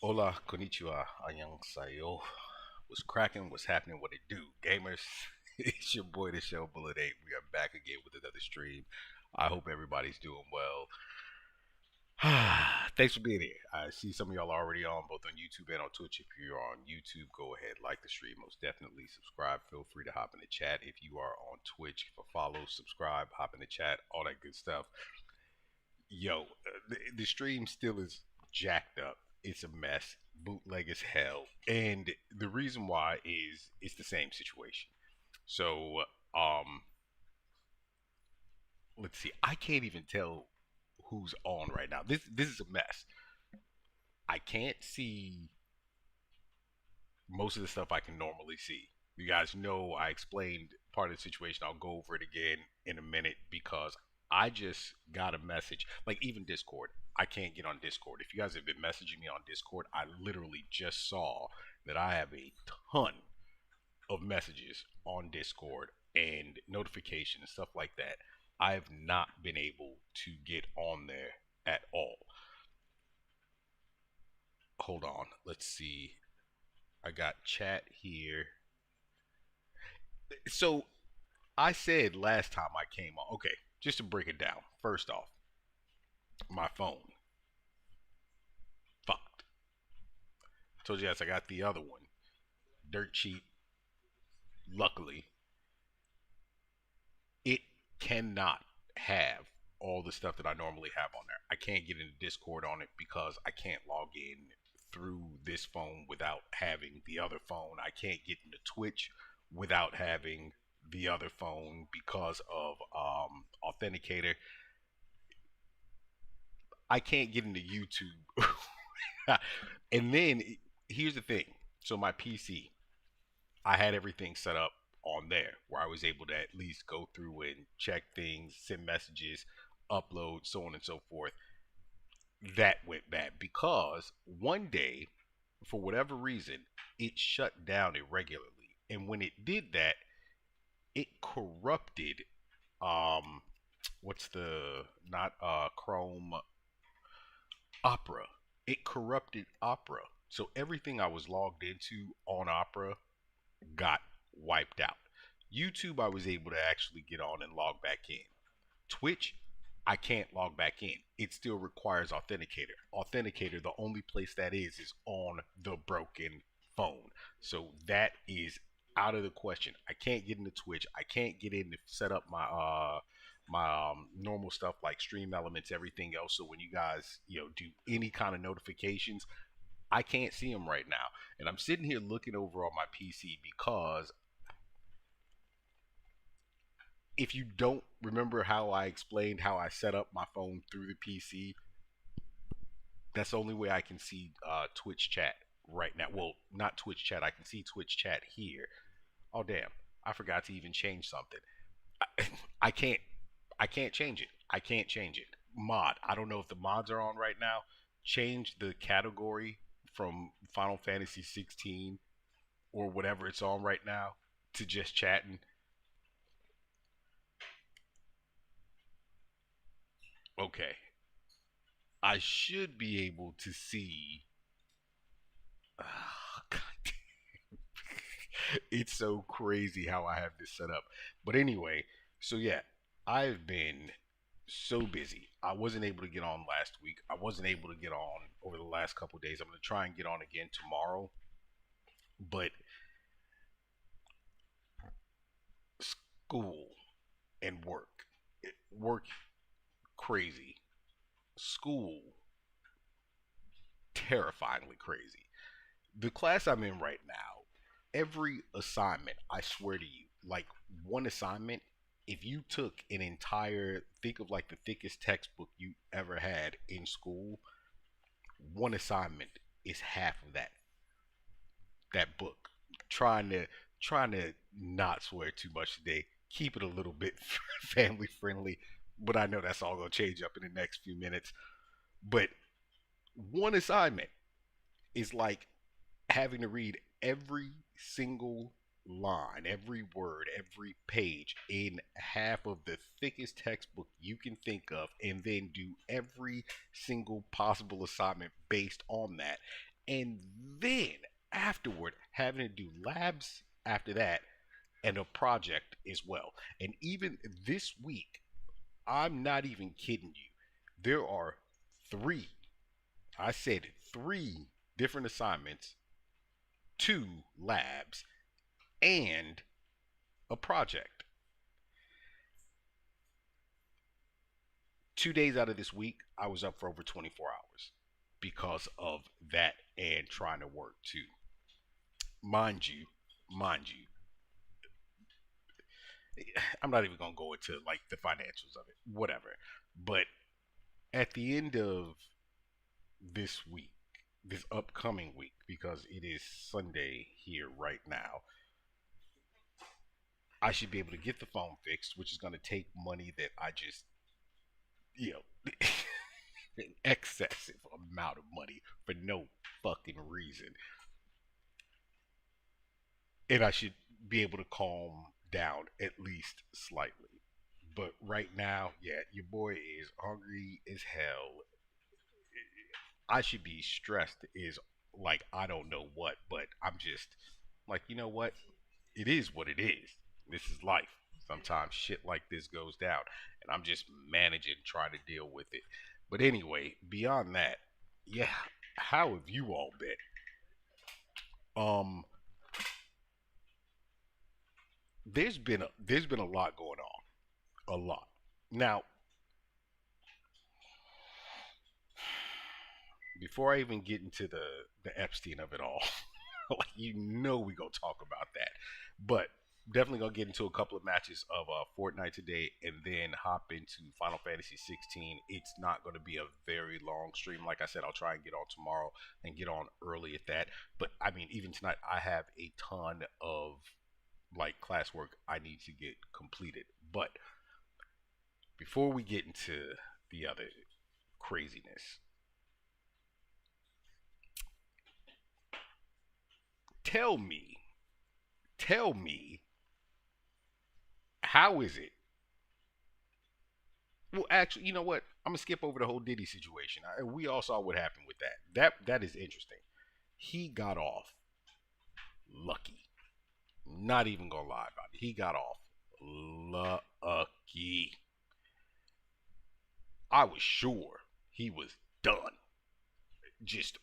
Hola, konnichiwa, annyeonghaseyo. What's cracking? What's happening? What it do, gamers? It's your boy, the Show Bullet 8. We are back again with another stream. I hope everybody's doing well. Thanks for being here. I see some of y'all already on both on YouTube and on Twitch. If you're on YouTube, go ahead, like the stream. Most definitely subscribe. Feel free to hop in the chat. If you are on Twitch, for follow, subscribe, hop in the chat, all that good stuff. Yo, the stream still is jacked up. It's a mess, bootleg as hell, and the reason why is it's the same situation. So, um, let's see. I can't even tell who's on right now. This is a mess. I can't see most of the stuff I can normally see. You guys know I explained part of the situation. I'll go over it again in a minute because I just got a message. Like even Discord, I can't get on Discord. If you guys have been messaging me on Discord, I literally just saw that I have a ton of messages on Discord and notifications and stuff like that. I have not been able to get on there at all. Hold on. Let's see. I got chat here. So I said last time I came on. Okay, just to break it down. First off, my phone fucked. Told you guys I got the other one, dirt cheap. Luckily, it cannot have all the stuff that I normally have on there. I can't get into Discord on it because I can't log in through this phone without having the other phone. I can't get into Twitch without having the other phone because of authenticator. I can't get into YouTube. And then here's the thing. So my PC, I had everything set up on there where I was able to at least go through and check things, send messages, upload, so on and so forth. That went bad because one day, for whatever reason, it shut down irregularly. And when it did that, it corrupted um what's the not Chrome Opera. It corrupted Opera. So everything I was logged into on Opera got wiped out. YouTube, I was able to actually get on and log back in. Twitch, I can't log back in. It still requires Authenticator. Authenticator, the only place that is on the broken phone. So that is out of the question. I can't get into Twitch. I can't get in to set up my normal stuff like stream elements, everything else. So when you guys do any kind of notifications, I can't see them right now. And I'm sitting here looking over on my PC because if you don't remember how I explained how I set up my phone through the PC, that's the only way I can see Twitch chat right now. Well, not Twitch chat. I can see Twitch chat here. Oh damn! I forgot to even change something. I, I can't. I can't change it. I can't change it. Mod. I don't know if the mods are on right now. Change the category from Final Fantasy 16 or whatever it's on right now to just chatting. Okay. I should be able to see. Oh, God. It's so crazy how I have this set up. But anyway, so yeah, I've been so busy. I wasn't able to get on last week. I wasn't able to get on over the last couple of days. I'm going to try and get on again tomorrow. But school and work, work crazy. School terrifyingly crazy. The class I'm in right now, every assignment, I swear to you, like one assignment, if you took an entire, think of like the thickest textbook you ever had in school, one assignment is half of that book. Trying to trying to not swear too much today. Keep it a little bit family friendly, but I know that's all gonna change up in the next few minutes. But one assignment is like having to read every single line, every word, every page in half of the thickest textbook you can think of, and then do every single possible assignment based on that. and then afterward having to do labs after that and a project as well. And even this week, I'm not even kidding you. There are three, I said it, three different assignments, two labs, and a project. 2 days out of this week, I was up for over 24 hours because of that and trying to work too. Mind you, I'm not even gonna go into like the financials of it, whatever. But at the end of this week, this upcoming week, because it is Sunday here right now, I should be able to get the phone fixed, which is gonna take money that I just, you know, an excessive amount of money for no fucking reason, and I should be able to calm down at least slightly. But right now, yeah, your boy is hungry as hell. I should be stressed is like I don't know what, but I'm just like, you know what? It is what it is. This is life. Sometimes shit like this goes down, and I'm just managing, trying to deal with it. But anyway, beyond that, yeah, how have you all been? Um, there's been a lot going on, a lot. Now, before I even get into the Epstein of it all, like we gonna talk about that, but definitely gonna get into a couple of matches of Fortnite today, and then hop into Final Fantasy 16. It's not gonna be a very long stream. Like I said, I'll try and get on tomorrow and get on early at that. But I mean, even tonight, I have a ton of like classwork I need to get completed. But before we get into the other craziness, tell me, tell me, how is it? Well, actually, you know what? I'm gonna skip over the whole Diddy situation. We all saw what happened with that. That is interesting. He got off lucky. Not even gonna lie about it. He got off lucky. I was sure he was done. Just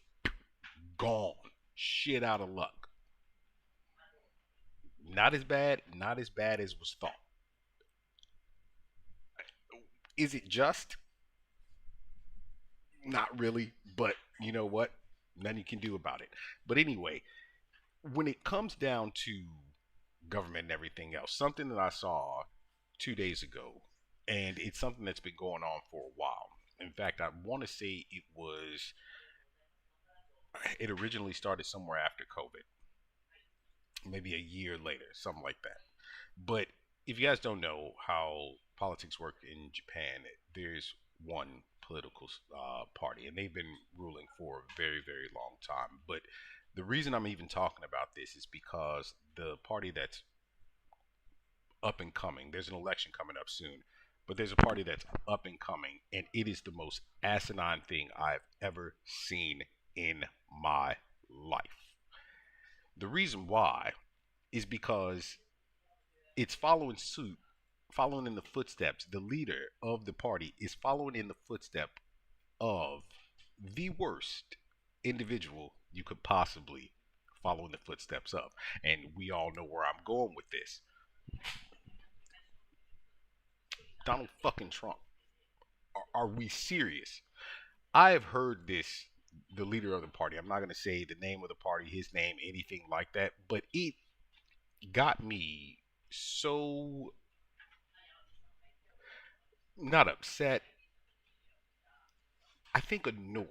gone. Shit out of luck. Not as bad. Not as bad as was thought. Is it just? Not really. But you know what? Nothing you can do about it. But anyway, when it comes down to government and everything else, something that I saw 2 days ago, and it's something that's been going on for a while. In fact, I want to say it originally started somewhere after COVID, maybe a year later, something like that. But if you guys don't know how politics work in Japan, there's one political party, and they've been ruling for a very, very long time. But the reason I'm even talking about this is because the party that's up and coming, there's an election coming up soon, but there's a party that's up and coming, and it is the most asinine thing I've ever seen in my life. The reason why is because it's following suit, following in the footsteps. The leader of the party is following in the footstep of the worst individual you could possibly follow in the footsteps of. And we all know where I'm going with this. Donald fucking Trump. Are we serious? I have heard this, the leader of the party. I'm not going to say the name of the party, his name, anything like that, but it got me so not upset, I think annoyed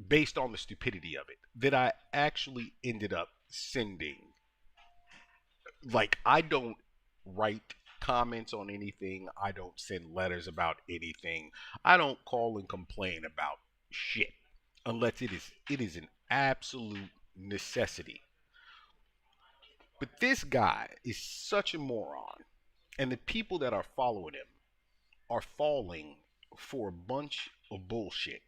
based on the stupidity of it that I actually ended up sending. Like, I don't write comments on anything, I don't send letters about anything, I don't call and complain about shit unless it is an absolute necessity. But this guy is such a moron, and the people that are following him are falling for a bunch of bullshit.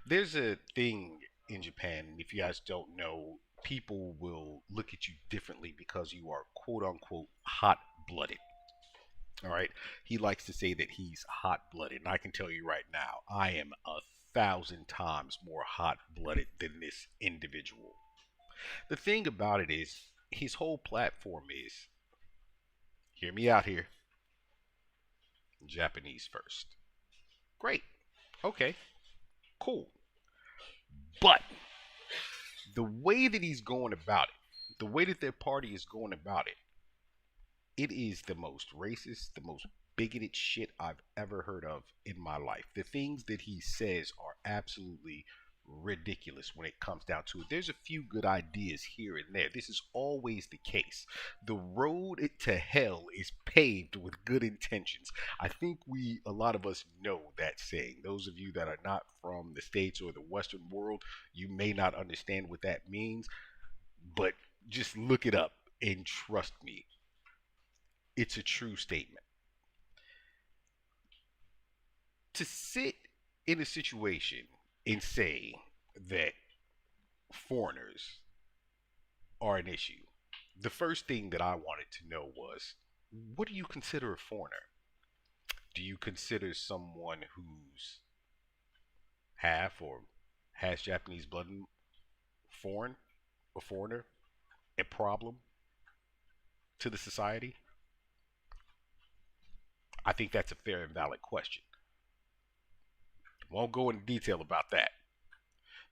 There's a thing in Japan, and if you guys don't know, people will look at you differently because you are quote unquote hot blooded. All right. He likes to say that he's hot blooded. And I can tell you right now, I am 1,000 times more hot blooded than this individual. The thing about it is, his whole platform is hear me out here, Japanese first. Great. Okay. Cool. But the way that he's going about it, the way that their party is going about it, it is the most racist, the most bigoted shit I've ever heard of in my life. The things that he says are absolutely ridiculous when it comes down to it. There's a few good ideas here and there. This is always the case. The road to hell is paved with good intentions. I think a lot of us know that saying. Those of you that are not from the States or the Western world, you may not understand what that means, but just look it up and trust me, it's a true statement. To sit in a situation and say that foreigners are an issue, the first thing that I wanted to know was, what do you consider a foreigner? Do you consider someone who's half or has Japanese blood foreign, a foreigner, a problem to the society? I think that's a fair and valid question. Won't go into detail about that.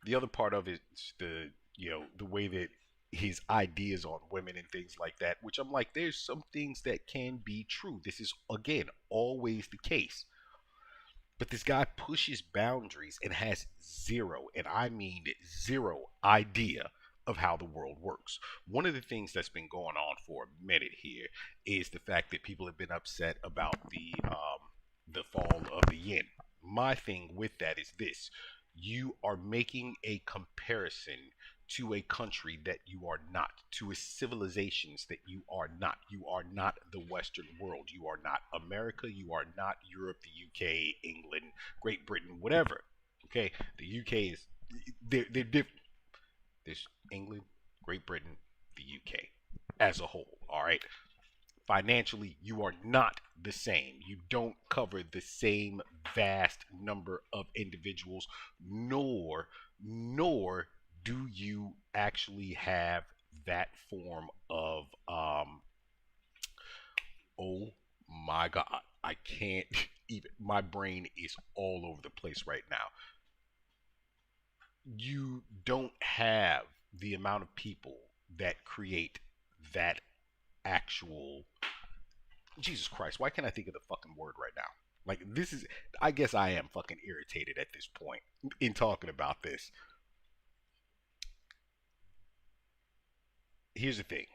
The other part of it is the way that his ideas on women and things like that, which I'm like, there's some things that can be true. This is again always the case. But this guy pushes boundaries and has zero, and I mean zero, idea of how the world works. One of the things that's been going on for a minute here is the fact that people have been upset about the fall of the yen. My thing with that is this: you are making a comparison to a country that you are not, to a civilizations that you are not. You are not the Western world. You are not America. You are not Europe, the UK, England, Great Britain, whatever. Okay, the UK is they're different. There's England, Great Britain, the UK as a whole. All right, financially you are not the same. You don't cover the same vast number of individuals, nor do you actually have that form of oh my god, I can't even, my brain is all over the place right now. You don't have the amount of people that create that actual, Jesus Christ, why can't I think of the fucking word right now? Like, this is, I guess I am fucking irritated at this point in talking about this. Here's the thing: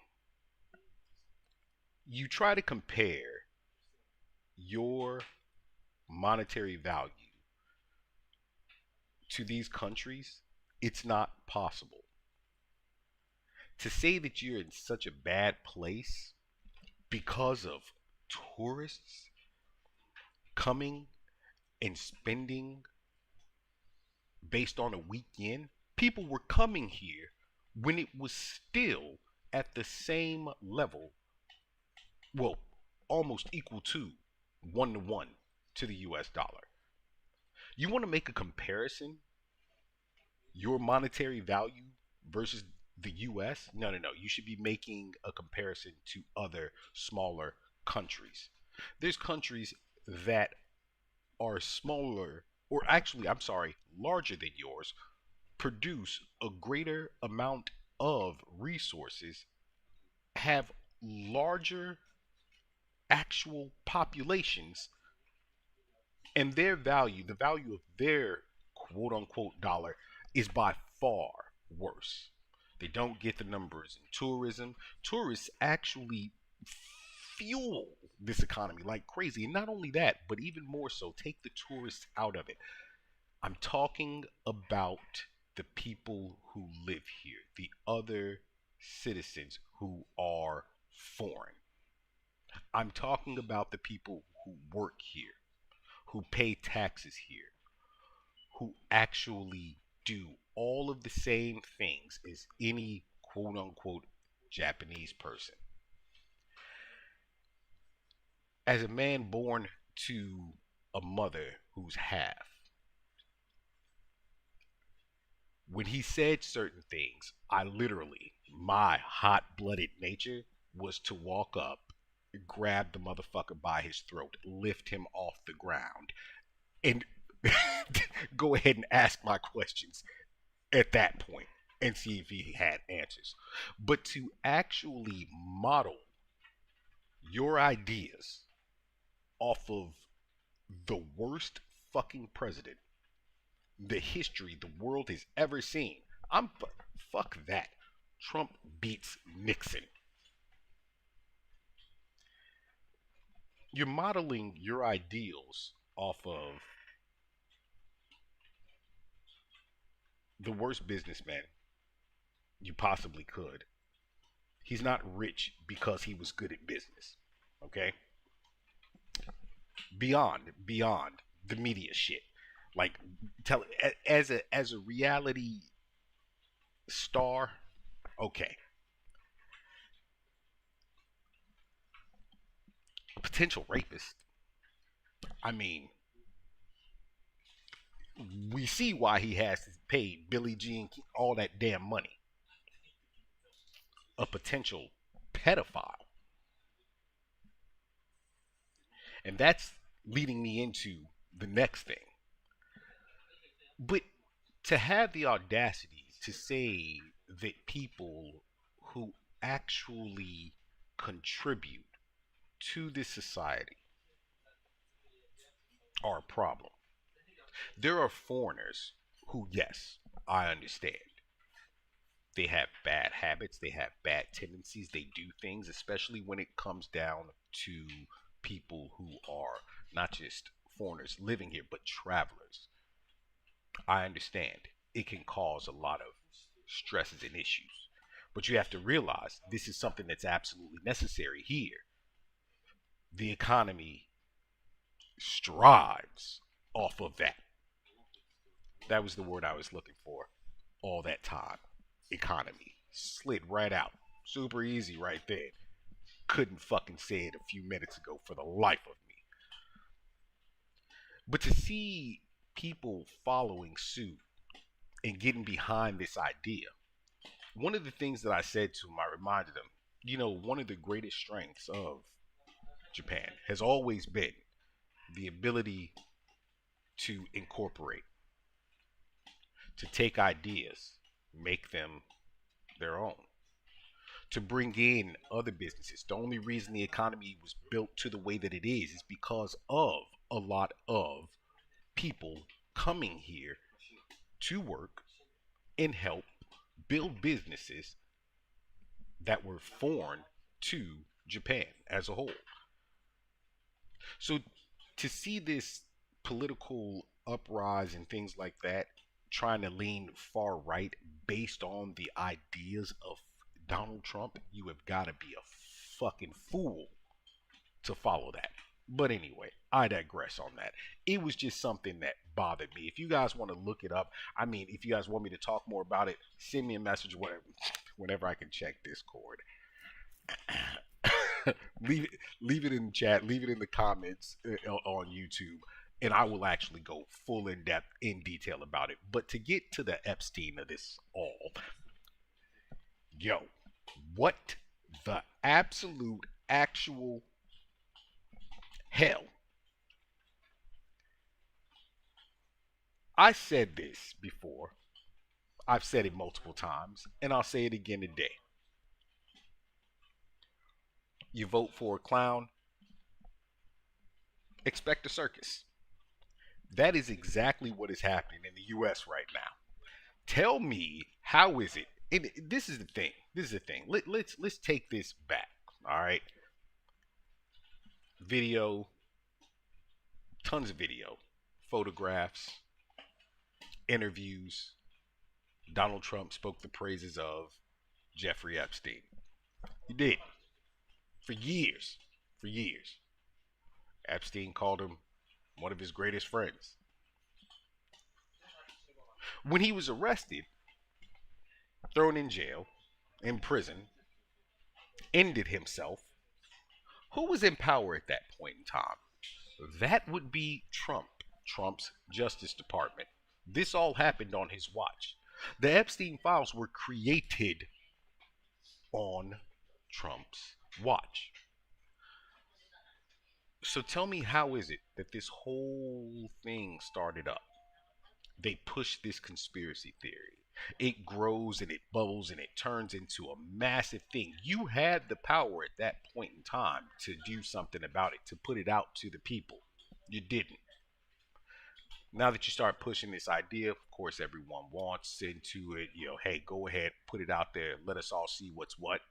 you try to compare your monetary value to these countries, it's not possible. To say that you're in such a bad place because of tourists coming and spending based on a weekend, people were coming here when it was still at the same level, well, almost equal to 1 to 1 to the US dollar. You want to make a comparison, your monetary value versus the US? No, no, no. You should be making a comparison to other smaller countries. There's countries that are smaller, or actually, I'm sorry, larger than yours, produce a greater amount of resources, have larger actual populations, and their value, the value of their quote unquote dollar, is by far worse. They don't get the numbers in tourism. Tourists actually fuel this economy like crazy. And not only that, but even more so, take the tourists out of it. I'm talking about the people who live here, the other citizens who are foreign. I'm talking about the people who work here, who pay taxes here, who actually do all of the same things as any quote unquote Japanese person. As a man born to a mother who's half, when he said certain things, I literally, my hot blooded nature was to walk up, grab the motherfucker by his throat, lift him off the ground, and go ahead and ask my questions at that point and see if he had answers. But to actually model your ideas off of the worst fucking president the history the world has ever seen. I'm fuck that. Trump beats Nixon. You're modeling your ideals off of the worst businessman you possibly could. He's not rich because he was good at business. Okay? Beyond the media shit. Like tell as a reality star, okay. A potential rapist. I mean, we see why he has to pay Billie Jean all that damn money. A potential pedophile. And that's leading me into the next thing. But to have the audacity to say that people who actually contribute to this society are a problem. There are foreigners who, yes, I understand. They have bad habits, they have bad tendencies, they do things, especially when it comes down to people who are not just foreigners living here, but travelers. I understand it can cause a lot of stresses and issues. But you have to realize this is something that's absolutely necessary here. The economy strives off of that. That was the word I was looking for all that time. Economy. Slid right out. Super easy right there. Couldn't fucking say it a few minutes ago for the life of me. But to see people following suit and getting behind this idea, one of the things that I said to him, I reminded him, one of the greatest strengths of Japan has always been the ability to incorporate, to take ideas, make them their own, to bring in other businesses. The only reason the economy was built to the way that it is because of a lot of people coming here to work and help build businesses that were foreign to Japan as a whole. So to see this political uprise and things like that trying to lean far right based on the ideas of Donald Trump, you have got to be a fucking fool to follow that. But anyway, I digress on that. It was just something that bothered me. If you guys want to look it up, I mean, if you guys want me to talk more about it, send me a message whenever I can check Discord. Leave it in the chat, leave it in the comments on YouTube, and I will actually go full in depth in detail about it. But to get to the Epstein of this all, yo, what the absolute actual hell? I said this before. I've said it multiple times, and I'll say it again today. You vote for a clown, expect a circus. That is exactly what is happening in the US right now. Tell me, how is it? And this is the thing. This is the thing. Let's take this back. All right. Video, tons of video, photographs, interviews. Donald Trump spoke the praises of Jeffrey Epstein. He did. For years. For years. Epstein called him one of his greatest friends. When he was arrested, thrown in jail, in prison, ended himself, who was in power at that point in time? That would be Trump, Trump's Justice Department. This all happened on his watch. The Epstein files were created on Trump's watch. So tell me, how is it that this whole thing started up? They push this conspiracy theory. It grows and it bubbles and it turns into a massive thing. You had the power at that point in time to do something about it, to put it out to the people. You didn't. Now that you start pushing this idea, of course, everyone wants into it. Hey, go ahead, put it out there. Let us all see what's what.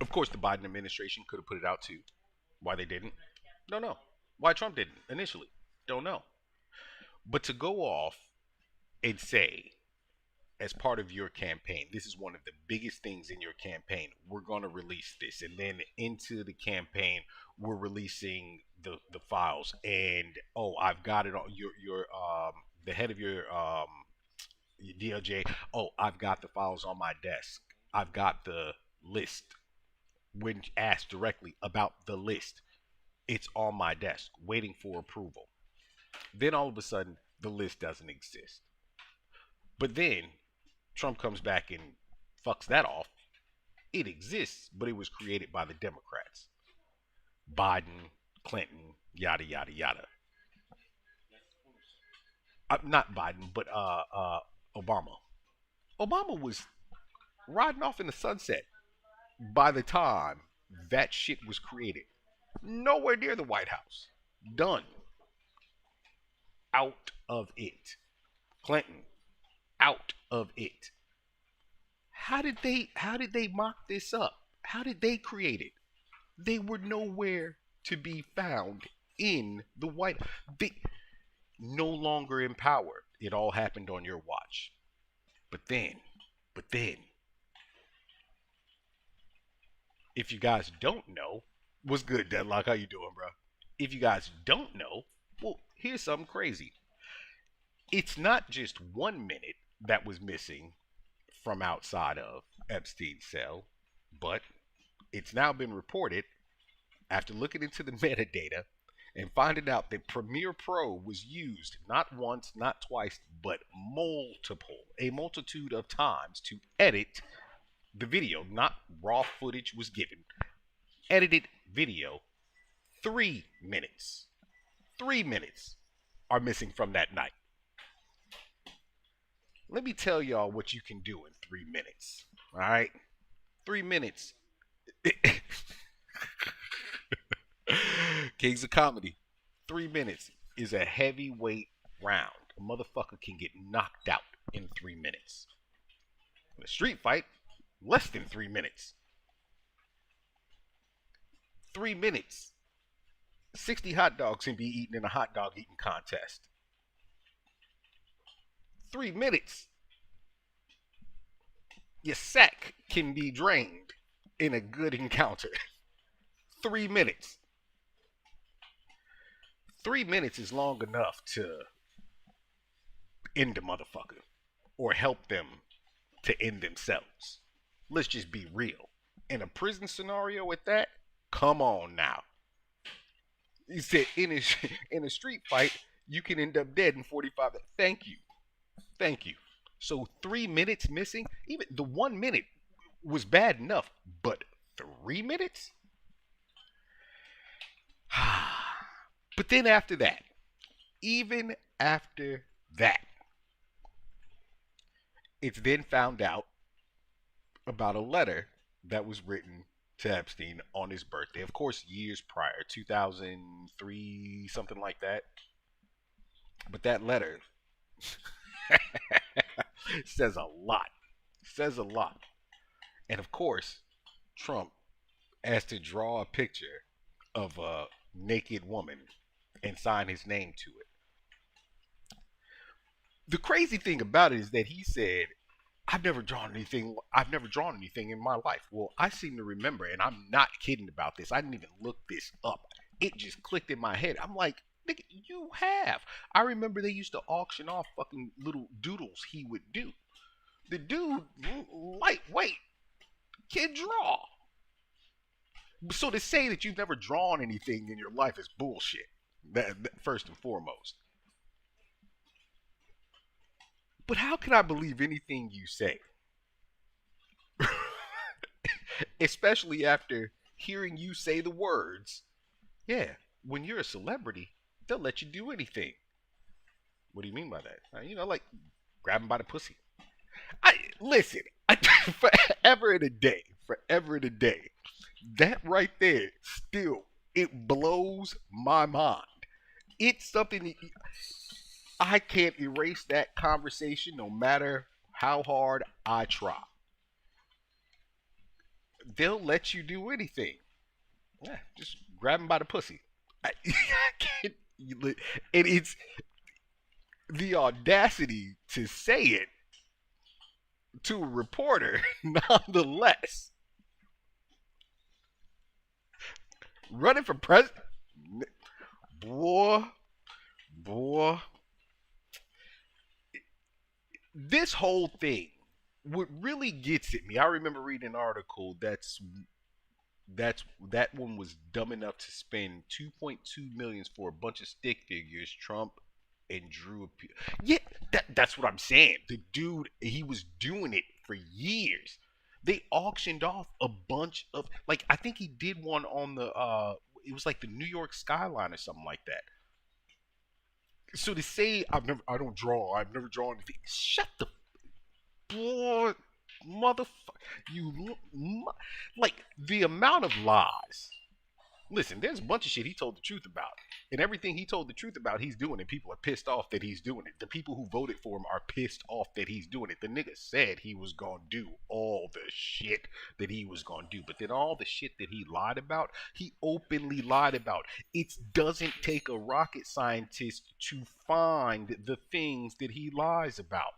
Of course, the Biden administration could have put it out too. Why they didn't? Don't know. Why Trump didn't initially? Don't know. But to go off and say, as part of your campaign, this is one of the biggest things in your campaign. We're going to release this, and then into the campaign, we're releasing the files. And I've got it on your the head of your DOJ. Oh, I've got the files on my desk. I've got the list. When asked directly about the list, it's on my desk, waiting for approval. Then all of a sudden, the list doesn't exist. But then Trump comes back and fucks that off. It exists, but it was created by the Democrats. Biden, Clinton, yada yada yada. Not Biden, but Obama. Obama was riding off in the sunset by the time that shit was created. Nowhere near the White House. Done. Out of it. Clinton, out of it. How did they mock this up? How did they create it? They were nowhere to be found in the White House. They no longer in power. It all happened on your watch. But then, if you guys don't know, what's good, Deadlock? How you doing, bro? If you guys don't know, well, here's something crazy. It's not just 1 minute that was missing from outside of Epstein's cell, but it's now been reported, after looking into the metadata and finding out that Premiere Pro was used not once, not twice, but a multitude of times to edit the video. Not raw footage was given. Edited video. 3 minutes. 3 minutes are missing from that night. Let me tell y'all what you can do in 3 minutes. All right? 3 minutes. Kings of Comedy. 3 minutes is a heavyweight round. A motherfucker can get knocked out in 3 minutes. In a street fight, less than 3 minutes. 3 minutes. 60 hot dogs can be eaten in a hot dog eating contest. 3 minutes. Your sack can be drained in a good encounter. 3 minutes. 3 minutes is long enough to end a motherfucker or help them to end themselves. Let's just be real. In a prison scenario with that, come on now. He said in a street fight, you can end up dead in 45 minutes. Thank you. So 3 minutes missing, even the 1 minute was bad enough, but 3 minutes? But then after that, even after that, it's then found out about a letter that was written to Epstein on his birthday. Of course, years prior, 2003, something like that. But that letter says a lot. Says a lot. And of course, Trump has to draw a picture of a naked woman and sign his name to it. The crazy thing about it is that he said I've never drawn anything. I've never drawn anything in my life. Well, I seem to remember, and I'm not kidding about this. I didn't even look this up. It just clicked in my head. I'm like, nigga, you have. I remember they used to auction off fucking little doodles he would do. The dude, lightweight, can draw. So to say that you've never drawn anything in your life is bullshit. That first and foremost. But how can I believe anything you say? Especially after hearing you say the words, yeah, when you're a celebrity, they'll let you do anything. What do you mean by that? Like grab him by the pussy. I listen. Forever and a day, forever and a day. That right there, still, it blows my mind. It's something that I can't erase that conversation, no matter how hard I try. They'll let you do anything. Yeah, just grab him by the pussy. I can't. And it's the audacity to say it to a reporter, nonetheless. Running for president, boy, boy. This whole thing, what really gets at me. I remember reading an article that one was dumb enough to spend 2.2 million for a bunch of stick figures. Trump and Drew. Yeah, that's what I'm saying. The dude, he was doing it for years. They auctioned off a bunch of, like, I think he did one on the it was like the New York skyline or something like that. So to say I don't draw, I've never drawn anything. Shut the boy, motherfucker. Like the amount of lies. Listen, there's a bunch of shit he told the truth about. And everything he told the truth about, he's doing it. People are pissed off that he's doing it. The people who voted for him are pissed off that he's doing it. The nigga said he was going to do all the shit that he was going to do. But then all the shit that he lied about, he openly lied about. It doesn't take a rocket scientist to find the things that he lies about.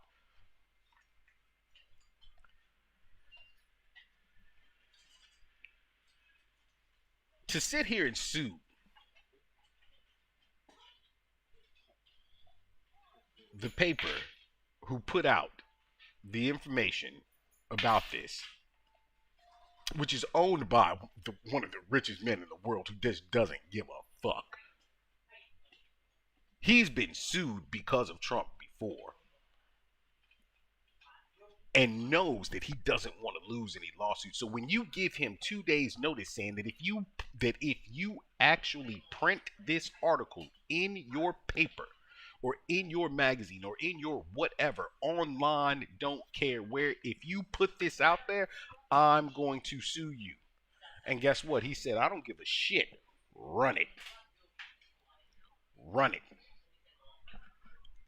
To sit here and sue the paper who put out the information about this, which is owned by one of the richest men in the world who just doesn't give a fuck. He's been sued because of Trump before and knows that he doesn't want to lose any lawsuits. So when you give him 2 days notice saying that if you actually print this article in your paper or in your magazine or in your whatever, online, don't care where, if you put this out there, I'm going to sue you. And guess what? He said, I don't give a shit. Run it. Run it.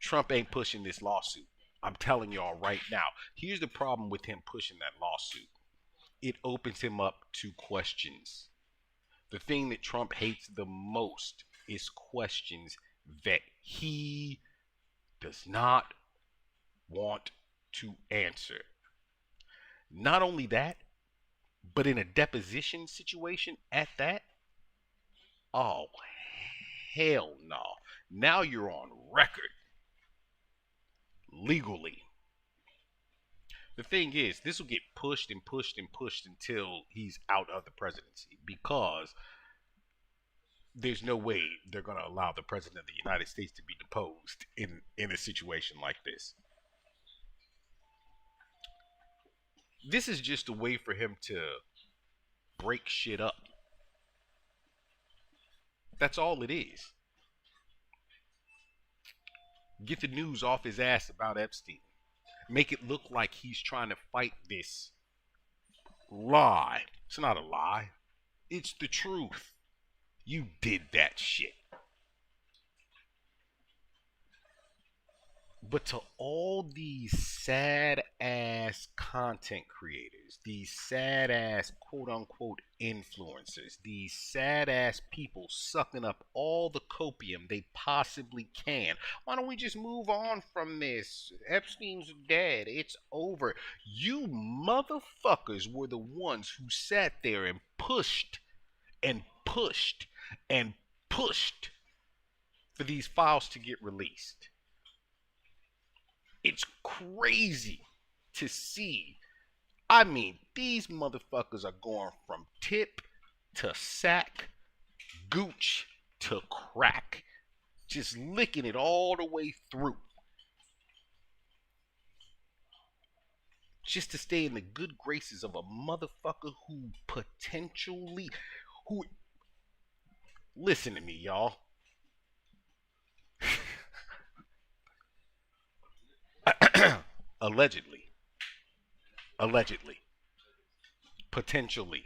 Trump ain't pushing this lawsuit. I'm telling y'all right now. Here's the problem with him pushing that lawsuit. It opens him up to questions. The thing that Trump hates the most is questions that he does not want to answer. Not only that, but in a deposition situation at that, oh, hell no. Now you're on record. Legally. The thing is, this will get pushed and pushed and pushed until he's out of the presidency, because there's no way they're going to allow the president of the United States to be deposed in a situation like this. This is just a way for him to break shit up. That's all it is. Get the news off his ass about Epstein. Make it look like he's trying to fight this lie. It's not a lie. It's the truth. You did that shit. But to all these sad ass content creators, these sad ass quote unquote influencers, these sad ass people sucking up all the copium they possibly can. Why don't we just move on from this? Epstein's dead. It's over. You motherfuckers were the ones who sat there and pushed and pushed and pushed for these files to get released. It's crazy to see. I mean, these motherfuckers are going from tip to sack, gooch to crack, just licking it all the way through, just to stay in the good graces of a motherfucker who potentially, who, listen to me, y'all. Allegedly, allegedly, potentially,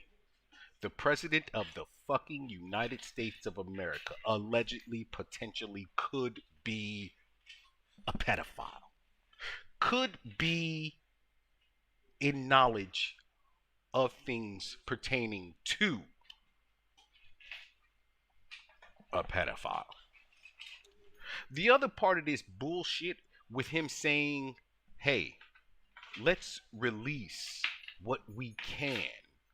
the president of the fucking United States of America allegedly, potentially could be a pedophile, could be in knowledge of things pertaining to a pedophile. The other part of this bullshit with him saying, hey, let's release what we can.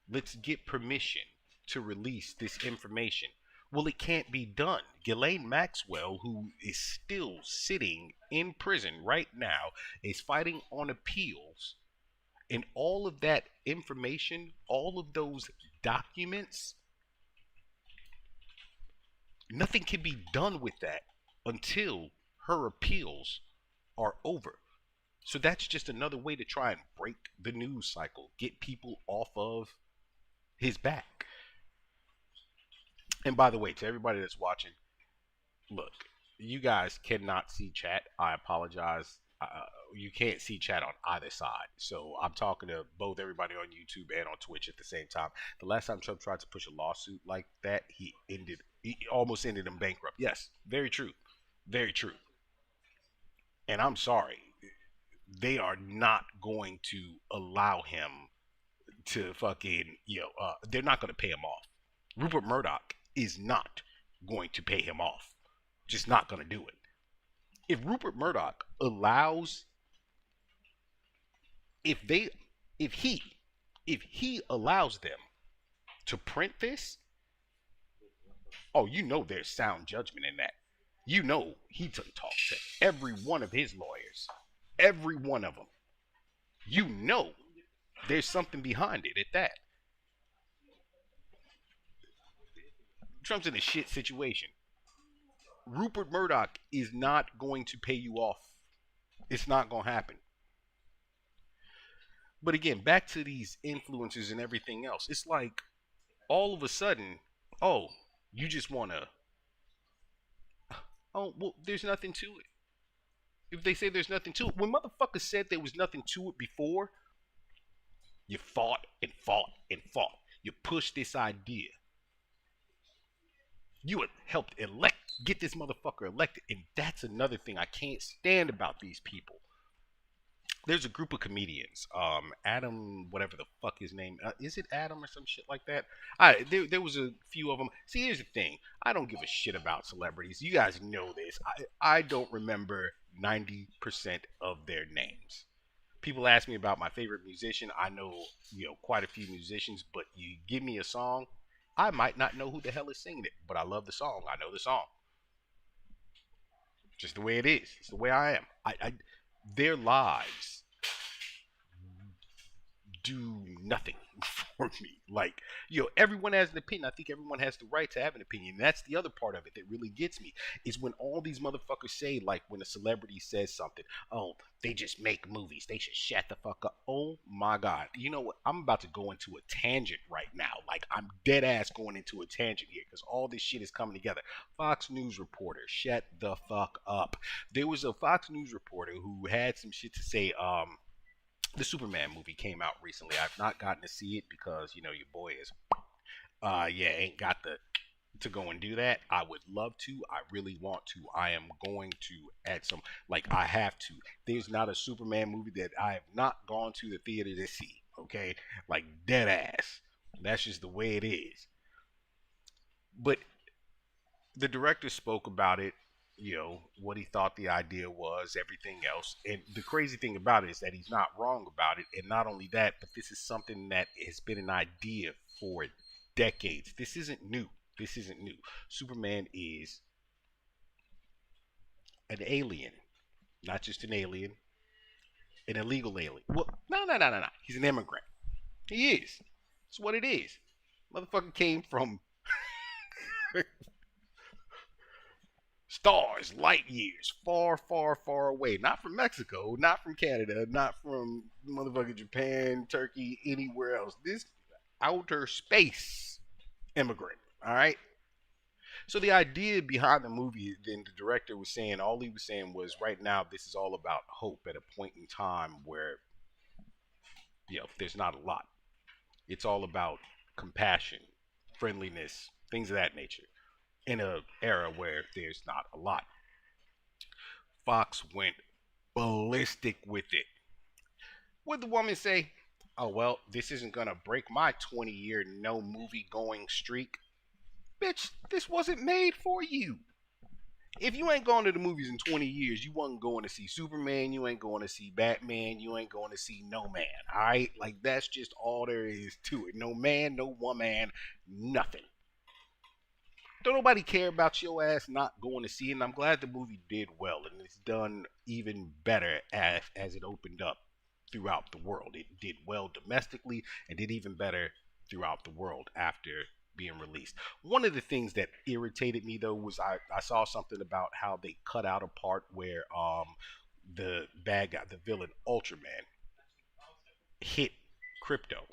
Let's get permission to release this information. Well, it can't be done. Ghislaine Maxwell, who is still sitting in prison right now, is fighting on appeals. And all of that information, all of those documents, nothing can be done with that until her appeals are over. So that's just another way to try and break the news cycle, get people off of his back. And by the way, to everybody that's watching, look, you guys cannot see chat. I apologize. You can't see chat on either side. So I'm talking to both everybody on YouTube and on Twitch at the same time. The last time Trump tried to push a lawsuit like that, he almost ended him bankrupt. Yes, very true. Very true. And I'm sorry. They are not going to allow him to fucking, they're not going to pay him off. Rupert Murdoch is not going to pay him off. Just not going to do it. If Rupert Murdoch allows, if they, if he allows them to print this, oh, you know there's sound judgment in that. You know he took talk to every one of his lawyers, every one of them. You know there's something behind it at that. Trump's in a shit situation. Rupert Murdoch is not going to pay you off. It's not going to happen. But again, back to these influencers and everything else. It's like all of a sudden, oh, you just want to, oh, well, there's nothing to it. If they say there's nothing to it, when motherfuckers said there was nothing to it before, you fought and fought and fought. You pushed this idea. You had helped get this motherfucker elected. And that's another thing I can't stand about these people. There's a group of comedians. Adam, whatever the fuck his name is, it Adam or some shit like that? There was a few of them. See, here's the thing. I don't give a shit about celebrities. You guys know this. I don't remember 90% of their names. People ask me about my favorite musician. I know, quite a few musicians, but you give me a song, I might not know who the hell is singing it, but I love the song. I know the song. Just the way it is. It's the way I am. Their lives do nothing for me. Like, everyone has an opinion. I think everyone has the right to have an opinion. And that's the other part of it that really gets me, is when all these motherfuckers say, like, when a celebrity says something, oh, they just make movies, they should shut the fuck up. Oh my God. You know what? I'm about to go into a tangent right now. Like, I'm dead ass going into a tangent here because all this shit is coming together. Fox News reporter, shut the fuck up. There was a Fox News reporter who had some shit to say. The Superman movie came out recently. I've not gotten to see it because, your boy is, ain't got the to go and do that. I would love to. I really want to. I am going to at some, like, I have to. There's not a Superman movie that I have not gone to the theater to see. Okay, like dead ass. That's just the way it is. But the director spoke about it. What he thought the idea was, everything else. And the crazy thing about it is that he's not wrong about it. And not only that, but this is something that has been an idea for decades. This isn't new. This isn't new. Superman is an alien, not just an alien, an illegal alien. Well, no. He's an immigrant. He is. That's what it is. Motherfucker came from stars, light years, far, far, far away. Not from Mexico, not from Canada, not from motherfucking Japan, Turkey, anywhere else. This outer space immigrant. All right. So the idea behind the movie, then the director was saying, all he was saying was, right now, this is all about hope at a point in time where, there's not a lot. It's all about compassion, friendliness, things of that nature, in a era where there's not a lot. Fox went ballistic with it. What did the woman say? Oh, well, this isn't going to break my 20-year no movie going streak. Bitch, this wasn't made for you. If you ain't going to the movies in 20 years, you wasn't going to see Superman, you ain't going to see Batman, you ain't going to see no man, alright? Like, that's just all there is to it. No man, no woman, nothing. Don't nobody care about your ass not going to see it, and I'm glad the movie did well, and it's done even better as it opened up throughout the world. It did well domestically and did even better throughout the world after being released. One of the things that irritated me though was I saw something about how they cut out a part where the bad guy, the villain Ultraman, hit Crypto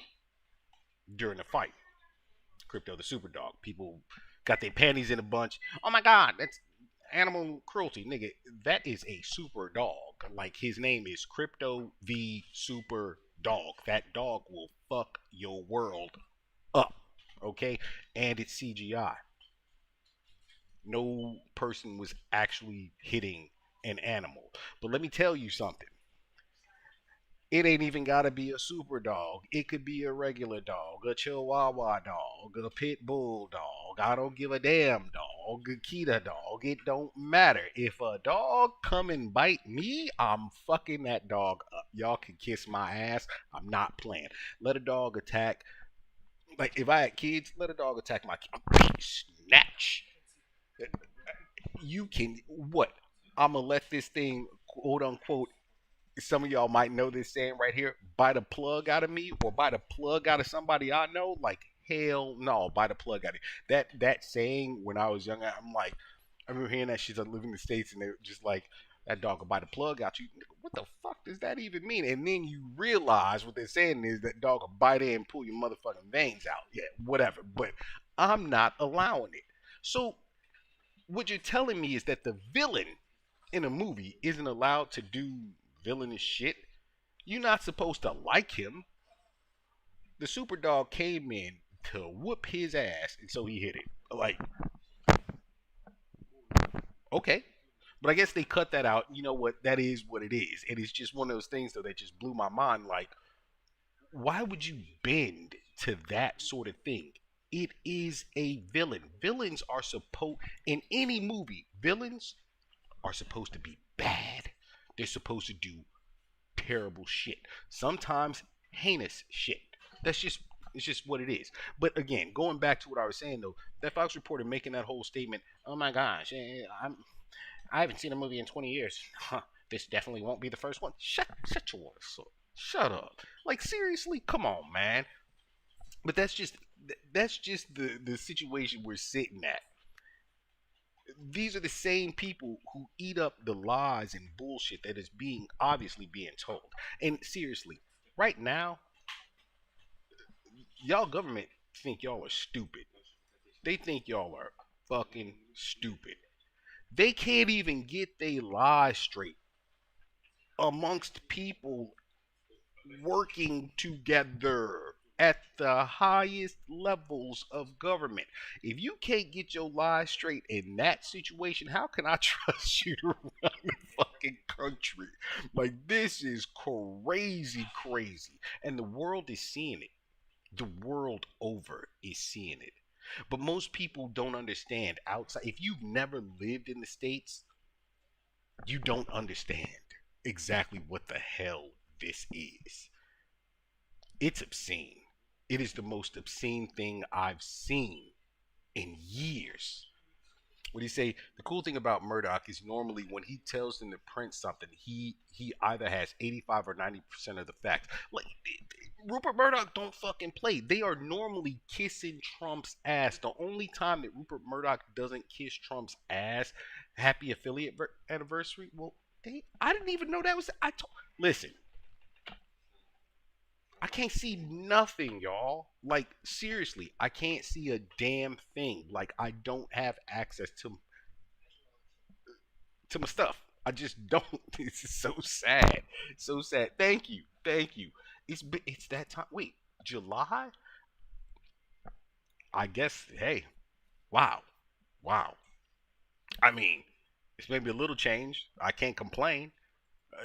during the fight. Crypto the super dog. People got their panties in a bunch. Oh my god, that's animal cruelty, nigga. That is a super dog. Like, his name is Crypto the Super Dog. That dog will fuck your world up. Okay? And it's CGI. No person was actually hitting an animal. But let me tell you something. It ain't even gotta be a super dog. It could be a regular dog, a chihuahua dog, a pit bull dog. I don't give a damn dog, a Kita dog. It don't matter. If a dog come and bite me, I'm fucking that dog up. Y'all can kiss my ass. I'm not playing. Let a dog attack. Like, if I had kids, let a dog attack my kid. Snatch. You can, what? I'm gonna let this thing, quote unquote, some of y'all might know this saying right here, bite a plug out of me or bite a plug out of somebody I know. Like, hell no, bite a plug out of you. That saying, when I was young, I'm like, I remember hearing that shit. I live in the States and they're just like, that dog will bite a plug out you. What the fuck does that even mean? And then you realize what they're saying is that dog will bite in and pull your motherfucking veins out. Yeah, whatever. But I'm not allowing it. So what you're telling me is that the villain in a movie isn't allowed to do villainous shit. You're not supposed to like him. The super dog came in to whoop his ass, and so he hit it. Like, okay. But I guess they cut that out. You know what? That is what it is. And it's just one of those things, though, that just blew my mind. Like, why would you bend to that sort of thing? It is a villain. Villains are supposed, in any movie, villains are supposed to be bad. They're supposed to do terrible shit. Sometimes heinous shit. It's just what it is. But again, going back to what I was saying though, that Fox reporter making that whole statement, oh my gosh, I haven't seen a movie in 20 years. Huh, this definitely won't be the first one. Shut your ass up. Shut up. Like, seriously, come on, man. But that's just the situation we're sitting at. These are the same people who eat up the lies and bullshit that is obviously being told. And seriously, right now, y'all government think y'all are stupid. They think y'all are fucking stupid. They can't even get their lies straight amongst people working together at the highest levels of government. If you can't get your lies straight in that situation, how can I trust you to run the fucking country? Like, this is crazy, crazy. And the world is seeing it. The world over is seeing it. But most people don't understand outside. If you've never lived in the States, you don't understand exactly what the hell this is. It's obscene. It is the most obscene thing I've seen in years. What do you say? The cool thing about Murdoch is normally when he tells them to print something, he either has 85 or 90% of the facts. Like, Rupert Murdoch don't fucking play. They are normally kissing Trump's ass. The only time that Rupert Murdoch doesn't kiss Trump's ass, happy affiliate anniversary. Well, I didn't even know that was. Listen. I can't see nothing, y'all. Like, seriously, I can't see a damn thing. Like, I don't have access to my stuff. I just don't. It's so sad. So sad. Thank you. Thank you. It's that time. Wait, July? I guess, hey, wow. Wow. I mean, it's maybe a little change. I can't complain. uh,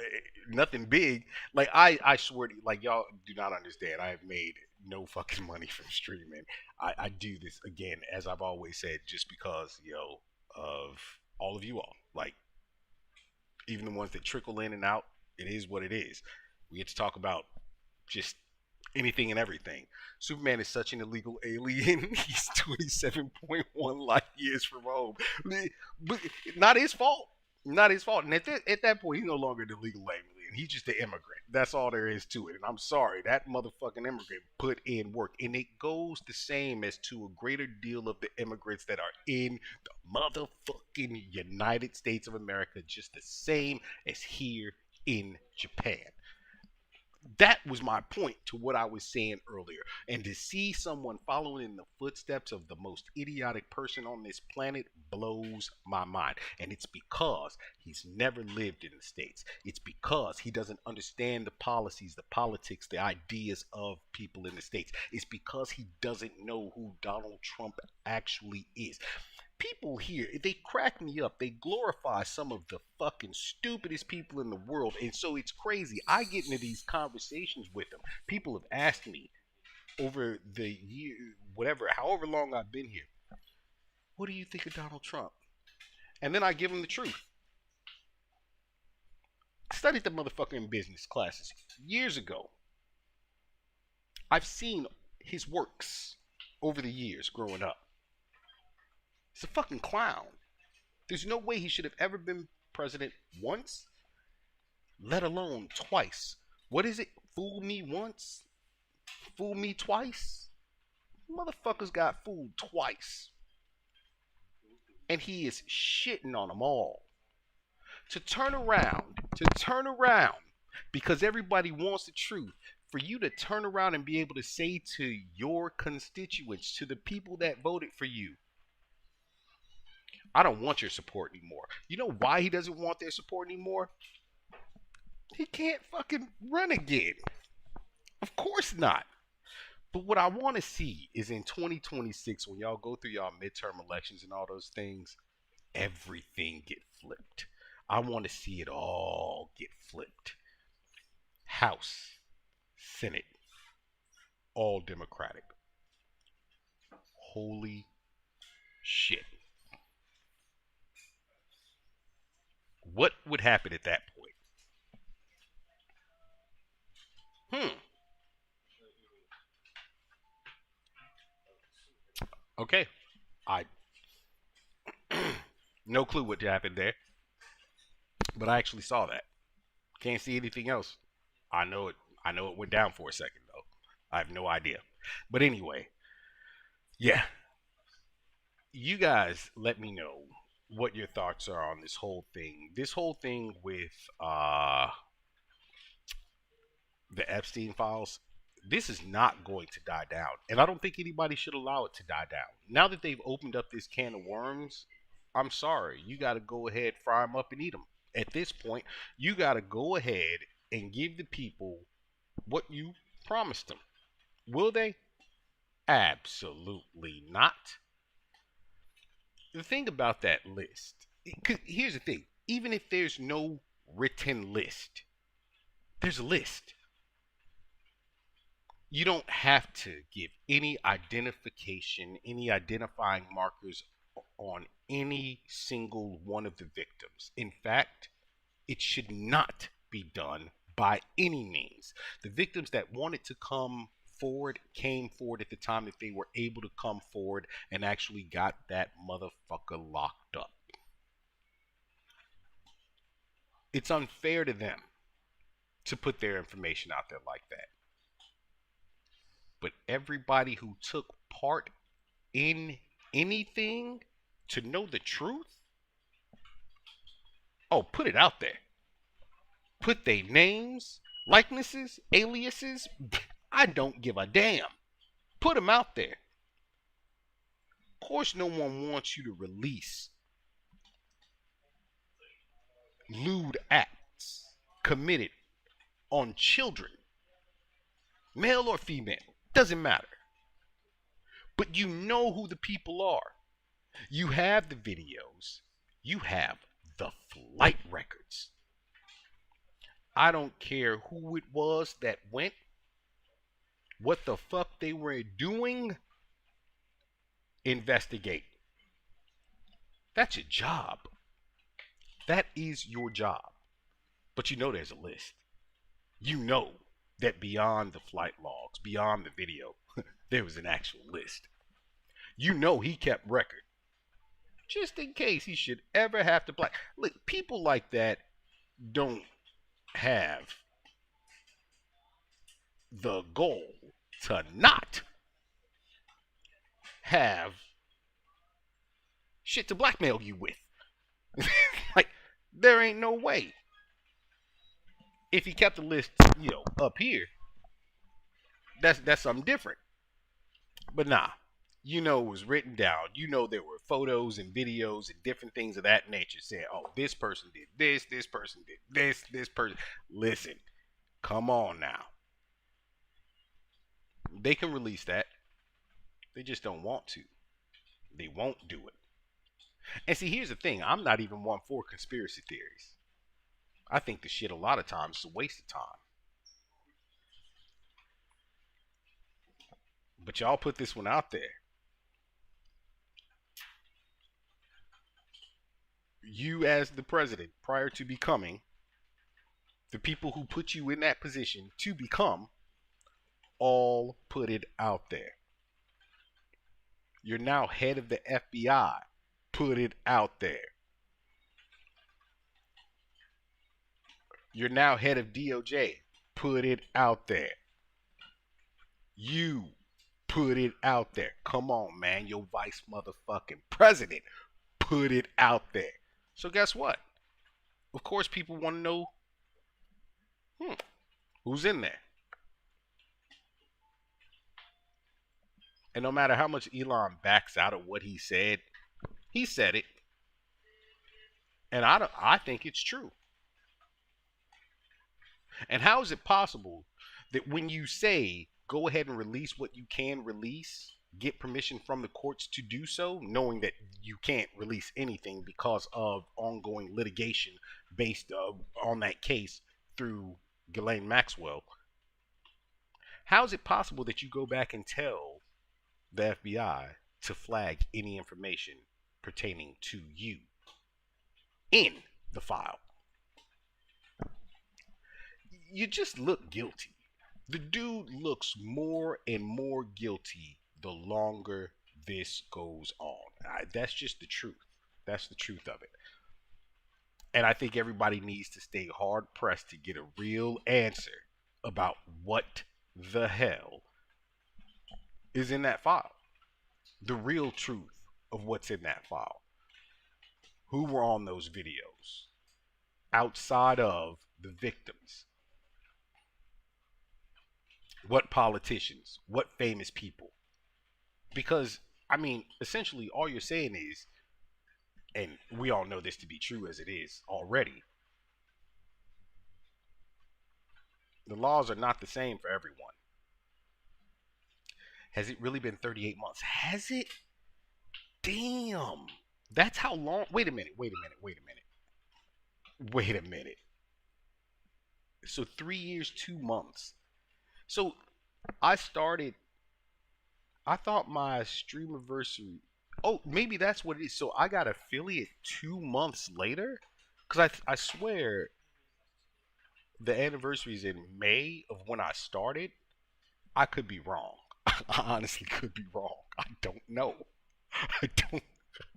Nothing big. Like, I swear to you, like, y'all do not understand. I have made no fucking money from streaming. I do this again, as I've always said, just because, of all of you all. Like, even the ones that trickle in and out, it is what it is. We get to talk about just anything and everything. Superman is such an illegal alien. He's 27.1 light years from home. But not his fault. Not his fault. And at that point, he's no longer an illegal alien. He's just an immigrant. That's all there is to it. And I'm sorry, that motherfucking immigrant put in work. And it goes the same as to a greater deal of the immigrants that are in the motherfucking United States of America, just the same as here in Japan. That was my point to what I was saying earlier. And to see someone following in the footsteps of the most idiotic person on this planet blows my mind. And it's because he's never lived in the States. It's because he doesn't understand the policies, the politics, the ideas of people in the States. It's because he doesn't know who Donald Trump actually is. People here, they crack me up. They glorify some of the fucking stupidest people in the world. And so it's crazy. I get into these conversations with them. People have asked me over the year, whatever, however long I've been here, what do you think of Donald Trump? And then I give them the truth. I studied the motherfucker in business classes years ago. I've seen his works over the years growing up. He's a fucking clown. There's no way he should have ever been president once, let alone twice. What is it? Fool me once, fool me twice? Motherfuckers got fooled twice. And he is shitting on them all. To turn around, because everybody wants the truth, for you to turn around and be able to say to your constituents, to the people that voted for you, I don't want your support anymore. You know why he doesn't want their support anymore? He can't fucking run again. Of course not. But what I want to see is in 2026, when y'all go through y'all midterm elections and all those things, everything get flipped. I want to see it all get flipped. House, Senate, all Democratic. Holy shit. What would happen at that point? Okay. I no clue what happened there, but I actually saw that. Can't see anything else. I know it. I know it went down for a second though. I have no idea. But anyway, yeah. You guys, let me know what your thoughts are on this whole thing. This whole thing with the Epstein files, this is not going to die down. And I don't think anybody should allow it to die down. Now that they've opened up this can of worms, I'm sorry. You got to go ahead, fry them up, and eat them. At this point, you got to go ahead and give the people what you promised them. Will they? Absolutely not. The thing about that list, 'cause here's the thing, even if there's no written list, there's a list. You don't have to give any identification, any identifying markers on any single one of the victims. In fact, it should not be done by any means. The victims that wanted to come forward came forward at the time that they were able to come forward and actually got that motherfucker locked up. It's unfair to them to put their information out there like that. But everybody who took part in anything to know the truth, oh, put it out there. Put their names, likenesses, aliases. I don't give a damn. Put them out there. Of course, no one wants you to release lewd acts committed on children, male or female, doesn't matter. But you know who the people are. You have the videos, you have the flight records. I don't care who it was that went, what the fuck they were doing. Investigate. That's your job. That is your job. But you know there's a list. You know that beyond the flight logs, beyond the video, there was an actual list. You know he kept record. Just in case he should ever have to black. Look, people like that don't have the goal to not have shit to blackmail you with. Like, there ain't no way. If he kept the list, up here, that's something different. But nah, it was written down. There were photos and videos and different things of that nature saying, oh, this person did this person did this person. Listen, come on now. They can release that. They just don't want to. They won't do it. And see, here's the thing. I'm not even one for conspiracy theories. I think the shit a lot of times is a waste of time. But y'all put this one out there. You as the president, prior to becoming, the people who put you in that position to become, all put it out there. You're now head of the FBI. Put it out there. You're now head of DOJ. Put it out there. You put it out there. Come on, man. Your vice motherfucking president. Put it out there. So guess what? Of course, people want to know who's in there. And no matter how much Elon backs out of what he said it. And I think it's true. And how is it possible that when you say go ahead and release what you can release, get permission from the courts to do so, knowing that you can't release anything because of ongoing litigation based on that case through Ghislaine Maxwell, how is it possible that you go back and tell the FBI to flag any information pertaining to you in the file? You just look guilty. The dude looks more and more guilty the longer this goes on. That's just the truth. That's the truth of it. And I think everybody needs to stay hard pressed to get a real answer about what the hell is in that file. The real truth of what's in that file. Who were on those videos outside of the victims? What politicians? What famous people? Because, essentially all you're saying is, and we all know this to be true as it is already, the laws are not the same for everyone. Has it really been 38 months? Has it? Damn. That's how long. Wait a minute. Wait a minute. Wait a minute. Wait a minute. So 3 years, 2 months. So I started. I thought my stream anniversary. Oh, maybe that's what it is. So I got affiliate 2 months later, because I swear the anniversary is in May of when I started. I could be wrong. I honestly could be wrong. I don't know. I don't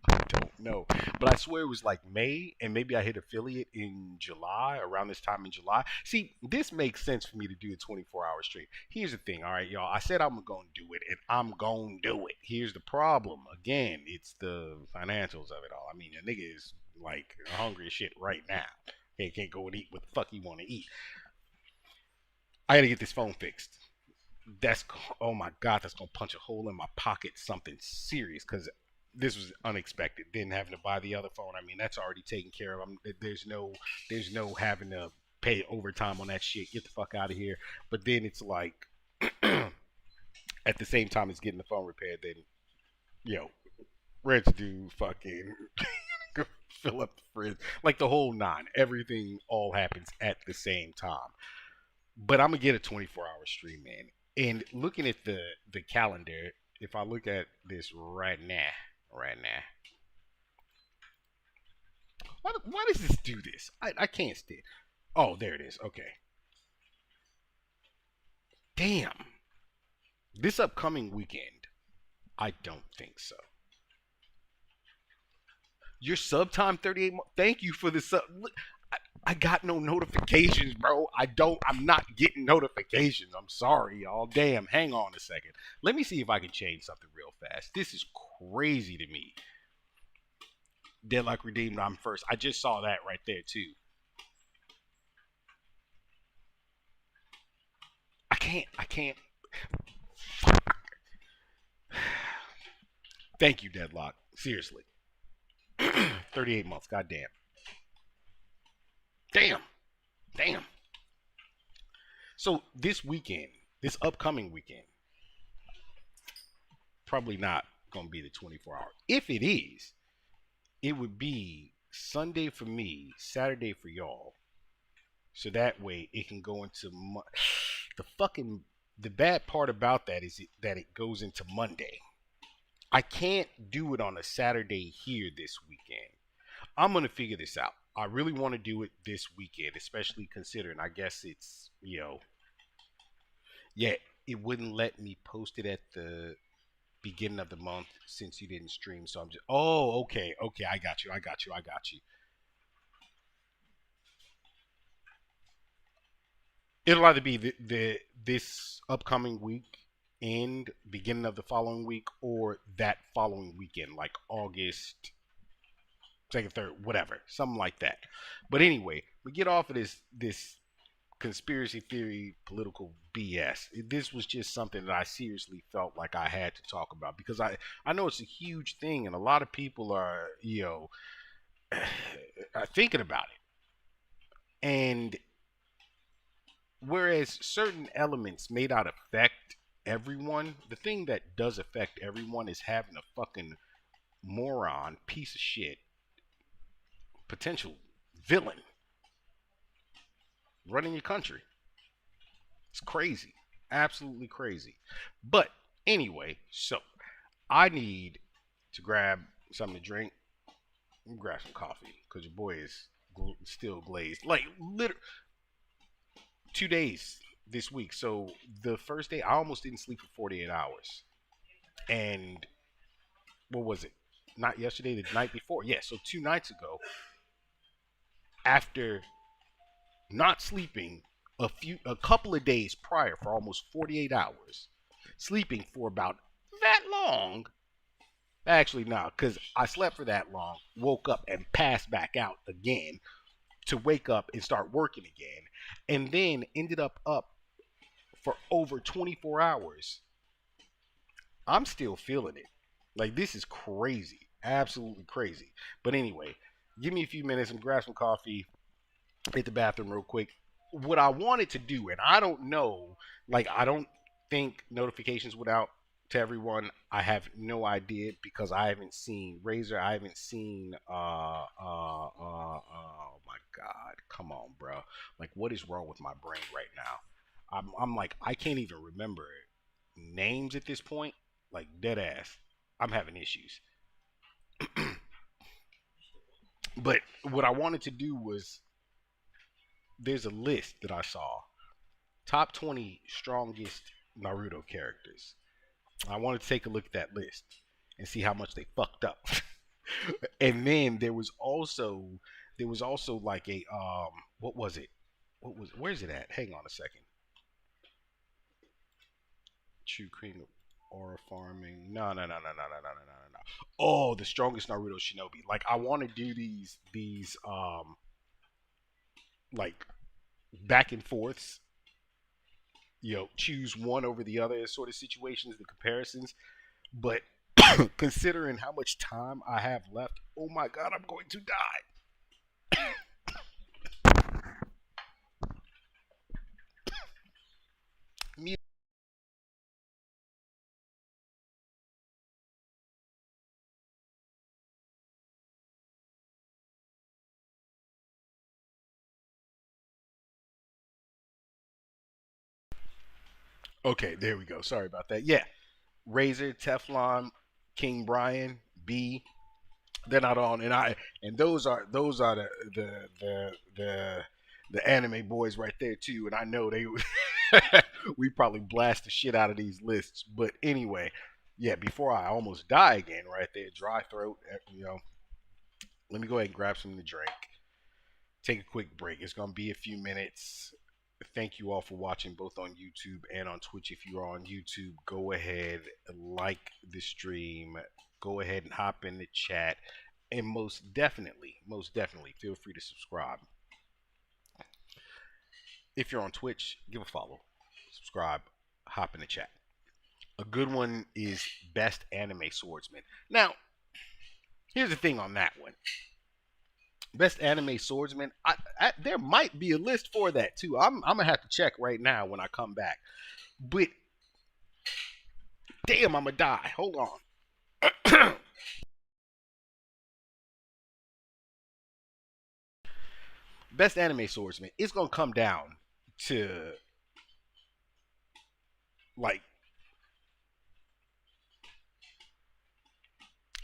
I don't know. But I swear it was like May, and maybe I hit affiliate in July, around this time in July. See, this makes sense for me to do a 24-hour stream. Here's the thing, all right, y'all. I said I'm going to do it, and I'm going to do it. Here's the problem. Again, it's the financials of it all. I mean, a nigga is like hungry as shit right now. He can't go and eat what the fuck he want to eat. I got to get this phone fixed. That's, oh my God, that's going to punch a hole in my pocket, something serious, because this was unexpected. Then having to buy the other phone, I mean, that's already taken care of. There's no having to pay overtime on that shit. Get the fuck out of here. But then it's like, at the same time as getting the phone repaired, then, rents due, fucking fill up the fridge, like the whole nine. Everything all happens at the same time. But I'm gonna get a 24-hour stream, man. And looking at the calendar, if I look at this right now, why does this do this? I can't stand. Oh, there it is. Okay. Damn. This upcoming weekend, I don't think so. Your sub time 38. Thank you for the sub. I got no notifications, bro. I'm not getting notifications. I'm sorry, y'all. Damn, hang on a second. Let me see if I can change something real fast. This is crazy to me. Deadlock redeemed, I'm first. I just saw that right there, too. I can't. Thank you, Deadlock. Seriously. 38 months, goddamn. Damn. So this weekend, this upcoming weekend, probably not going to be the 24-hour. If it is, it would be Sunday for me, Saturday for y'all. So that way it can go into the bad part about that is that it goes into Monday. I can't do it on a Saturday here this weekend. I'm going to figure this out. I really want to do it this weekend, especially considering I guess it's, yeah, it wouldn't let me post it at the beginning of the month since you didn't stream. So I'm just, oh, okay. I got you. It'll either be this upcoming week and beginning of the following week, or that following weekend, like August second, third, whatever, something like that. But anyway, we get off of this conspiracy theory, political BS. This was just something that I seriously felt like I had to talk about, because I know it's a huge thing, and a lot of people are are thinking about it. And whereas certain elements may not affect everyone, the thing that does affect everyone is having a fucking moron, piece of shit, potential villain running your country. It's crazy. Absolutely crazy. But anyway, so I need to grab something to drink. Grab some coffee, because your boy is still glazed. Like, literally 2 days this week. So the first day, I almost didn't sleep for 48 hours. And what was it? Not yesterday, the night before. Yeah, so 2 nights ago, after not sleeping a couple of days prior for almost 48 hours, sleeping for about that long. Actually, no, because I slept for that long, woke up and passed back out again to wake up and start working again, and then ended up for over 24 hours. I'm still feeling it. Like, this is crazy. Absolutely crazy. But anyway, give me a few minutes and grab some coffee, hit the bathroom real quick. What I wanted to do, and I don't know, like, I don't think notifications went out to everyone. I have no idea because I haven't seen Razor. I haven't seen. Oh my God! Come on, bro. Like, what is wrong with my brain right now? I'm like, I can't even remember names at this point. Like, dead ass. I'm having issues. But what I wanted to do was, there's a list that I saw, top 20 strongest Naruto characters. I wanted to take a look at that list and see how much they fucked up. And then there was also like a what was it? Where's it at? Hang on a second. True cream aura farming. No. Oh, the strongest Naruto shinobi. Like, I want to do these like back and forths, choose one over the other sort of situations, the comparisons. But considering how much time I have left, oh my God, I'm going to die. Okay, there we go. Sorry about that. Yeah, Razor, Teflon, King Brian, B. They're not on, and those are the anime boys right there too. And I know they we probably blast the shit out of these lists. But anyway, yeah. Before I almost die again, right there, dry throat. Let me go ahead and grab something to drink. Take a quick break. It's gonna be a few minutes. Thank you all for watching both on YouTube and on Twitch. If you are on YouTube, go ahead, like the stream, go ahead and hop in the chat, and most definitely feel free to subscribe. If you're on Twitch, give a follow, subscribe, hop in the chat. A good one is Best Anime Swordsman. Now, here's the thing on that one. Best Anime Swordsman. There might be a list for that too. I'm gonna have to check right now when I come back. But damn, I'm gonna die. Hold on. Best Anime Swordsman. It's gonna come down to like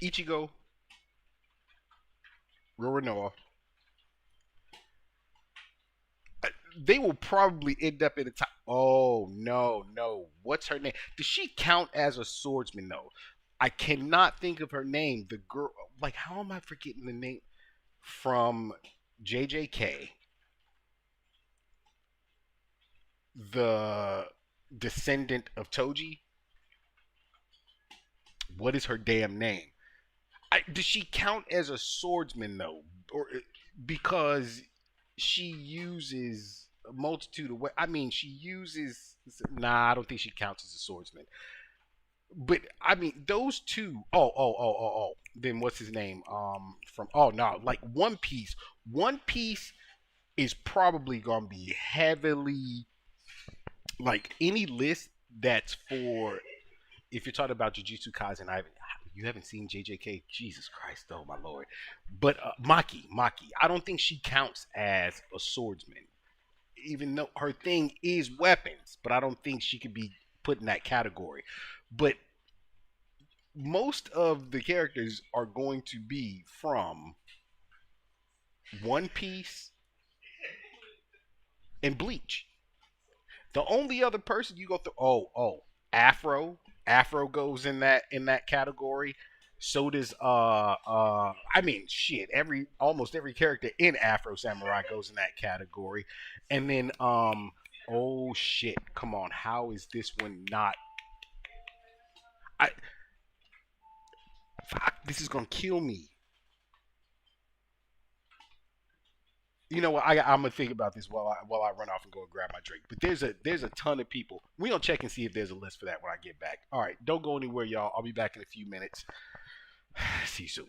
Ichigo, Roronoa. They will probably end up in the top. Oh no! What's her name? Does she count as a swordsman though? I cannot think of her name. The girl, like, how am I forgetting the name from JJK? The descendant of Toji. What is her damn name? Does she count as a swordsman though, or because she uses a multitude of? I mean, she uses. Nah, I don't think she counts as a swordsman. But I mean, those two. Oh. Then what's his name? From oh no, like One Piece. One Piece is probably gonna be heavily like any list that's for. If you're talking about Jujutsu Kaisen, you haven't seen JJK. Jesus Christ, oh my lord! But Maki, I don't think she counts as a swordsman, even though her thing is weapons. But I don't think she could be put in that category. But most of the characters are going to be from One Piece and Bleach. The only other person you go through, Afro, Afro goes in that category. So does I mean shit, almost every character in Afro Samurai goes in that category. And then oh shit, come on, how is this one not? I Fuck, this is gonna kill me. You know what? I'm gonna think about this while I run off and go and grab my drink. But there's a ton of people. We gonna check and see if there's a list for that when I get back. All right, don't go anywhere, y'all. I'll be back in a few minutes. See you soon.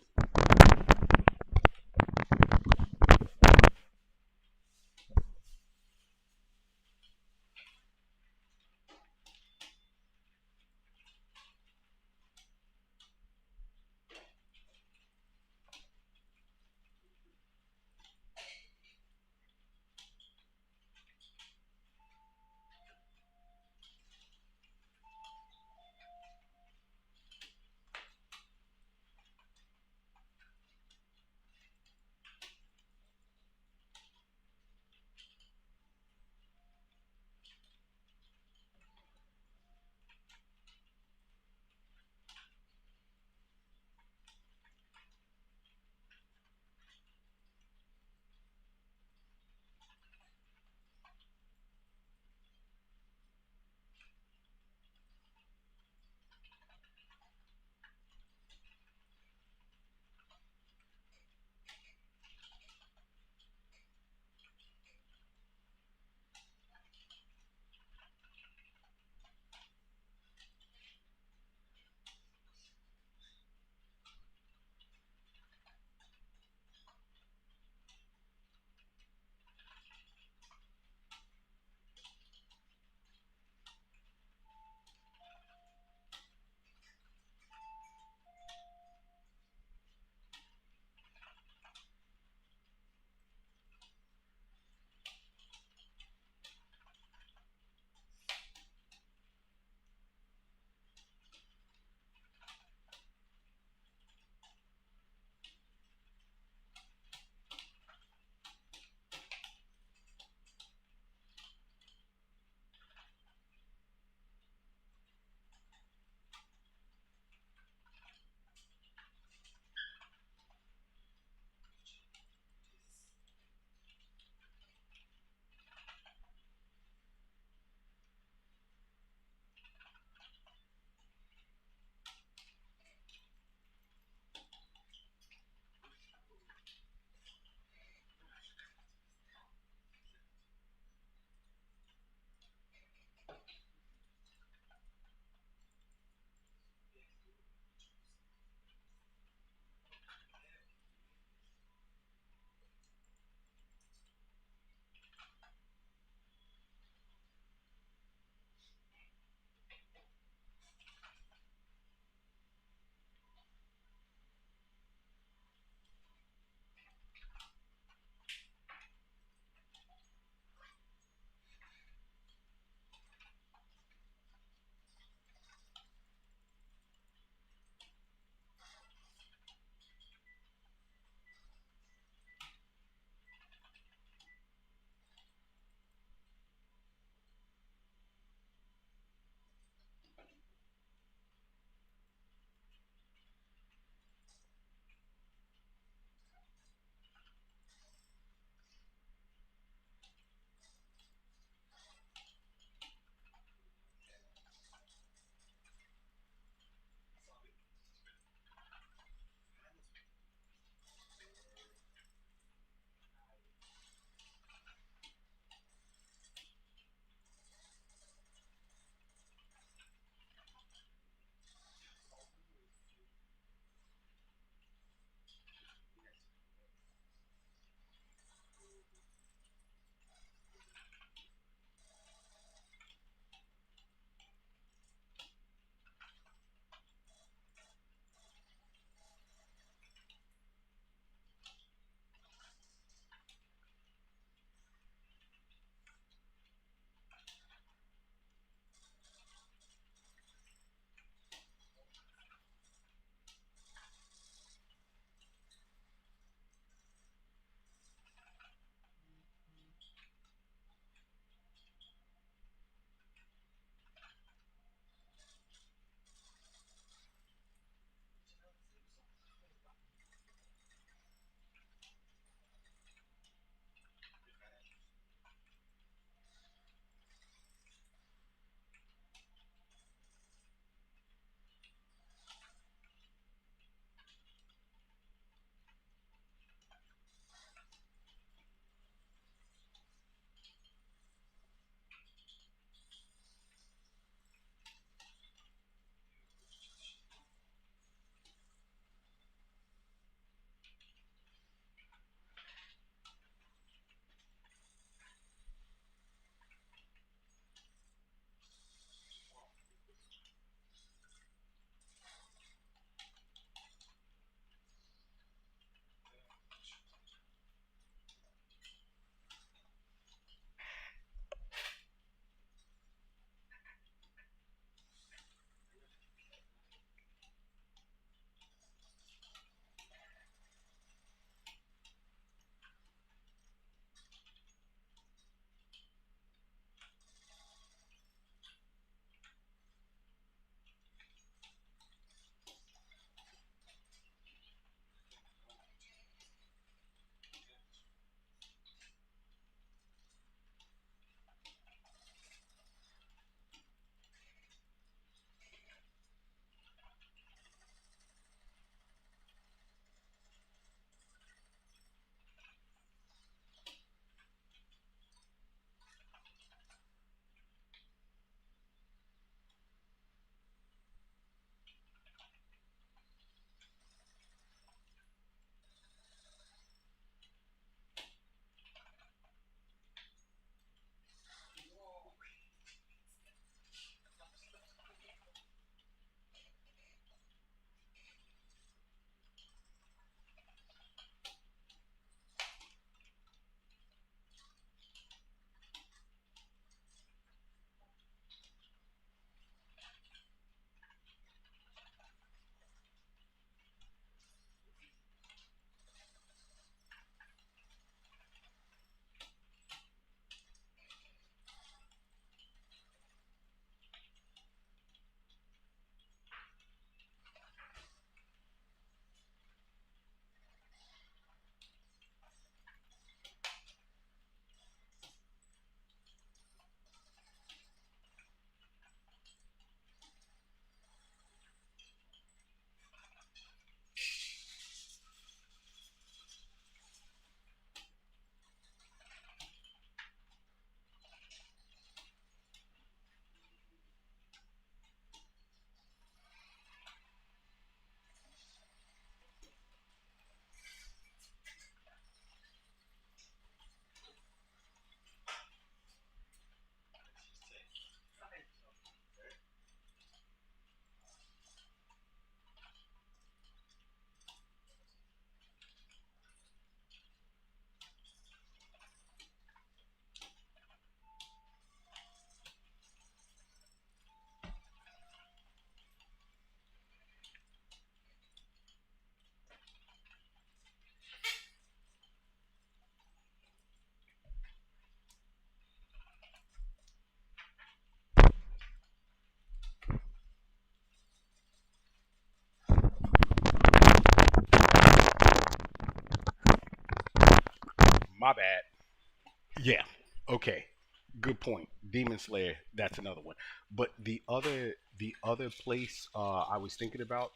My bad. Yeah. Okay. Good point. Demon Slayer. That's another one. But the other place I was thinking about,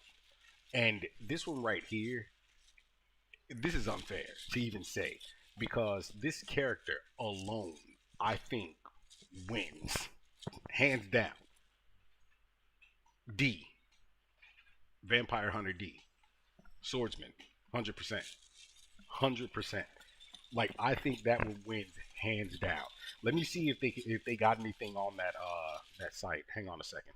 and this one right here, this is unfair to even say because this character alone, I think, wins hands down. D. Vampire Hunter D. Swordsman. 100%. 100%. Like I think that one wins hands down. Let me see if they got anything on that site. Hang on a second.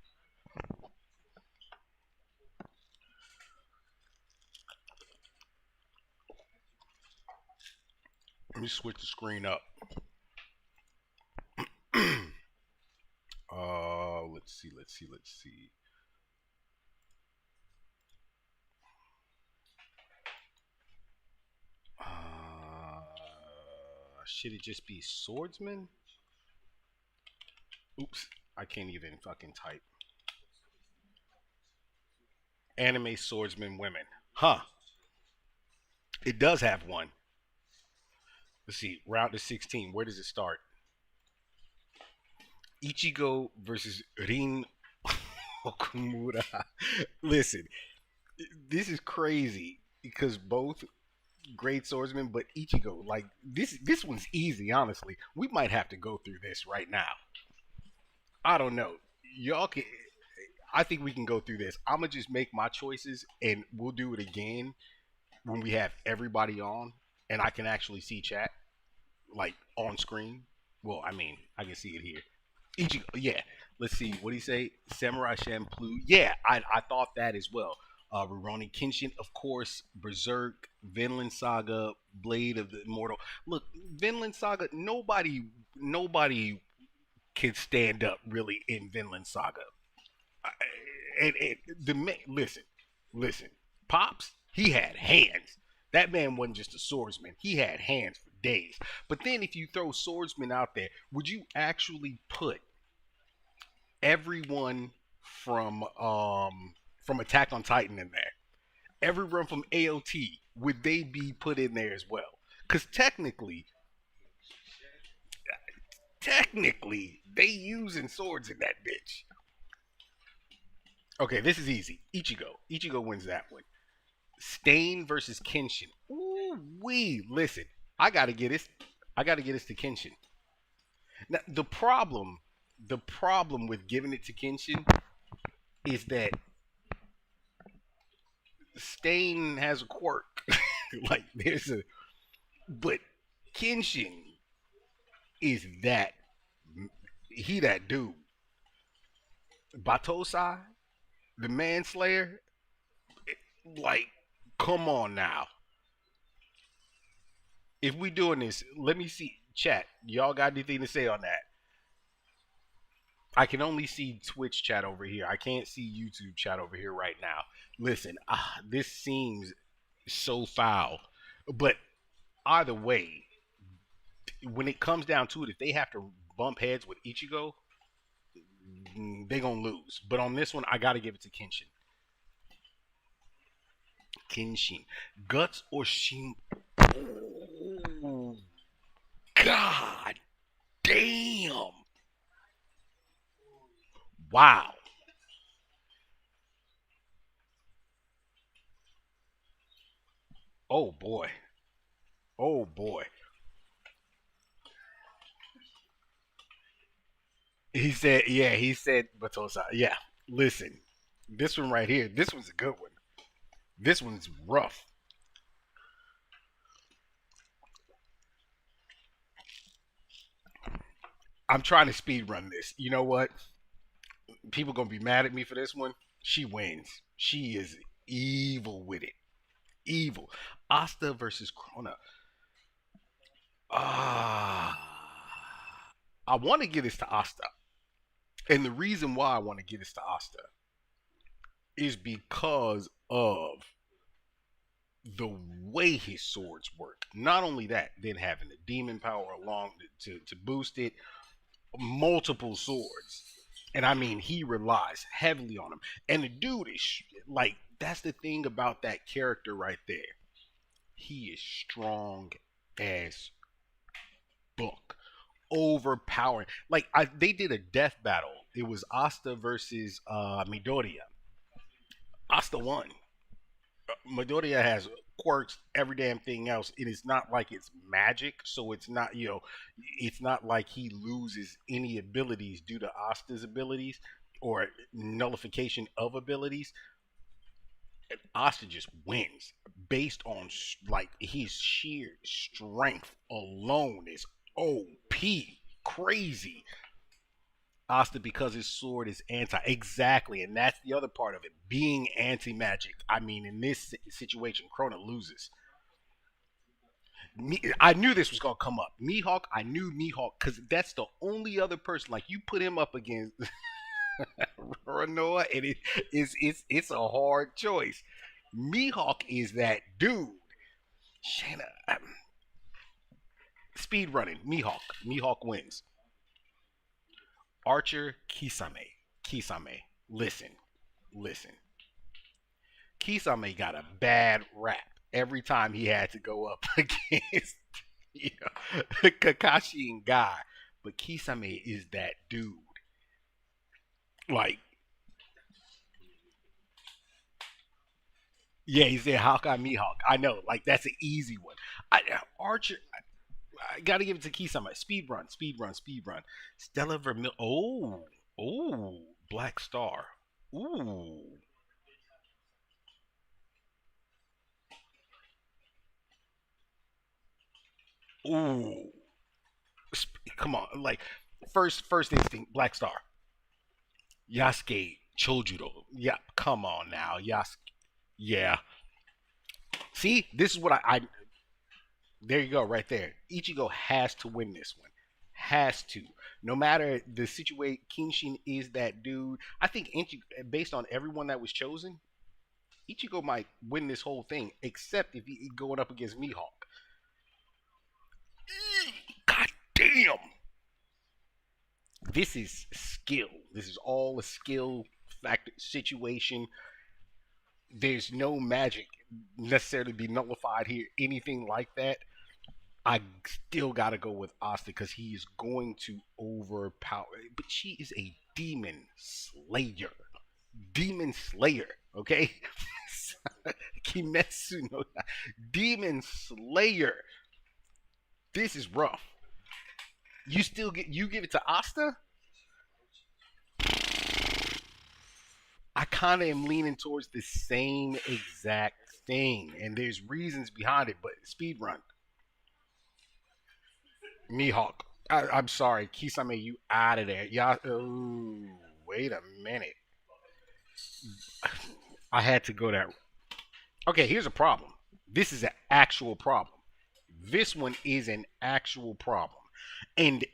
Let me switch the screen up. Let's see. Uh, should it just be swordsman? Oops, I can't even fucking type. Anime swordsman women. Huh? It does have one. Let's see. Round to 16. Where does it start? Ichigo versus Rin Okumura. Listen, this is crazy because both great swordsmen, but Ichigo, like this one's easy. Honestly, we might have to go through this right now. I don't know. Y'all can. I think we can go through this. I'm gonna just make my choices, and we'll do it again when we have everybody on, and I can actually see chat like on screen. Well, I mean, I can see it here. Ichigo, yeah. Let's see. What do you say? Samurai Champloo. Yeah, I thought that as well. Rurouni Kenshin, of course. Berserk, Vinland Saga, Blade of the Immortal. Look, Vinland Saga. Nobody can stand up really in Vinland Saga. I- and listen, listen. Pops, he had hands. That man wasn't just a swordsman. He had hands for days. But then, if you throw swordsmen out there, would you actually put everyone from Attack on Titan in there? Everyone from AOT, would they be put in there as well? Because technically, they using swords in that bitch. Okay, this is easy. Ichigo. Ichigo wins that one. Stain versus Kenshin. Ooh wee. Listen, I gotta get this. I gotta get this to Kenshin. Now the problem with giving it to Kenshin is that Stain has a quirk. Like there's a but Kenshin is that dude. Batosai, the manslayer, like come on now. If we doing this, let me see chat. Y'all got anything to say on that? I can only see Twitch chat over here. I can't see YouTube chat over here right now. Listen, this seems so foul. But either way, when it comes down to it, if they have to bump heads with Ichigo, they gonna lose. But on this one, I gotta give it to Kenshin. Kenshin, Guts or Shin? Oh, God damn! Wow. Oh boy. Oh boy. He said, yeah, he said Batosa. Yeah. Listen, this one right here, this one's a good one. This one's rough. I'm trying to speed run this. You know what? People gonna be mad at me for this one. She wins. She is evil with it. Evil. Asta versus Krona. Ah, I want to give this to Asta, and the reason why I want to give this to Asta is because of the way his swords work. Not only that, then having the demon power along to boost it, multiple swords. And I mean, he relies heavily on them. And the dude is like, that's the thing about that character right there. He is strong as overpowering. Like they did a death battle. It was Asta versus Midoriya. Asta won. Midoriya has quirks, every damn thing else. It is not like it's magic, so it's not it's not like he loses any abilities due to Asta's abilities or nullification of abilities. Asta just wins based on like his sheer strength alone is OP crazy. Asta because his sword is anti exactly, and that's the other part of it being anti magic. I mean, in this situation, Krona loses. I knew this was gonna come up. Mihawk, I knew Mihawk because that's the only other person. Like you put him up against Renoa, and it's a hard choice. Mihawk is that dude. Shayna, speed running. Mihawk. Mihawk wins. Archer Kisame. Kisame. Listen. Listen. Kisame got a bad rap every time he had to go up against Kakashi and Guy. But Kisame is that dude. Like, yeah, he said Hawkeye Mihawk. I know, like that's an easy one. Archer, I gotta give it to Kisame. Speed run, speed run, speed run. Stella Vermil. Oh, Black Star. Ooh, ooh. Come on, like first instinct, Black Star. Yasuke Chojuro. Yeah, come on now, Yasuke. Yeah. See, this is what I. There you go, right there. Ichigo has to win this one. Has to. No matter the situation, Kenshin is that dude. I think based on everyone that was chosen, Ichigo might win this whole thing, except if he going up against Mihawk. God damn! This is skill. This is all a skill factor situation. There's no magic necessarily be nullified here, anything like that. I still gotta go with Asta because he is going to overpower. But she is a demon slayer. Demon slayer, okay? Kimetsu no Demon slayer. This is rough. You give it to Asta? I kind of am leaning towards the same exact thing, and there's reasons behind it. But speed run, Mihawk. I'm sorry, Kisame, you out of there. Yeah. Ooh, wait a minute. I had to go that. Okay, here's a problem. This is an actual problem. This one is an actual problem. And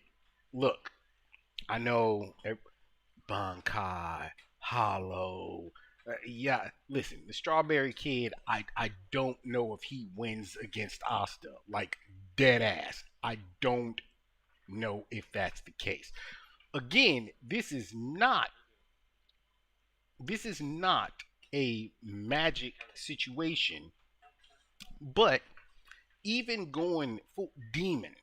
look, I know Bankai, Hollow. Yeah, listen, the Strawberry Kid, I don't know if he wins against Asta. Like, dead ass. I don't know if that's the case. Again, this is not a magic situation, but even going full demon,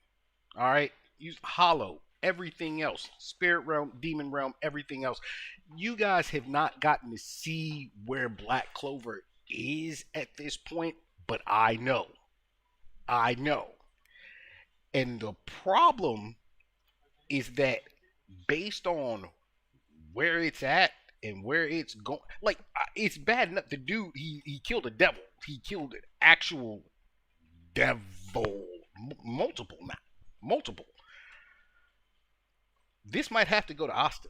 all right, use hollow, everything else, spirit realm, demon realm, everything else. You guys have not gotten to see where Black Clover is at this point, but I know, and the problem is that based on where it's at and where it's going, like it's bad enough. The dude, he killed a devil. He killed an actual devil, multiple now, multiple. This might have to go to Asta.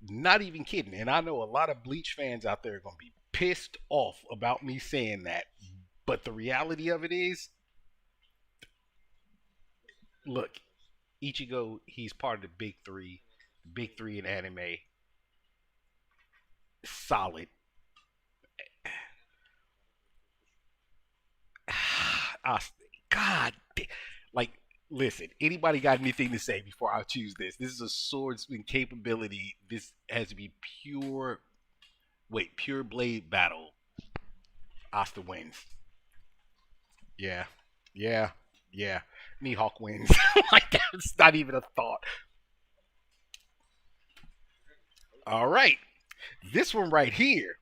Not even kidding. And I know a lot of Bleach fans out there are going to be pissed off about me saying that. But the reality of it is, look, Ichigo, he's part of the big three in anime. Solid. Asta, God, like, listen. Anybody got anything to say before I choose this? This is a swordsman capability. This has to be pure. Wait, pure blade battle. Asta wins. Yeah, yeah. Yeah, Mihawk wins. Like that's not even a thought. All right, this one right here,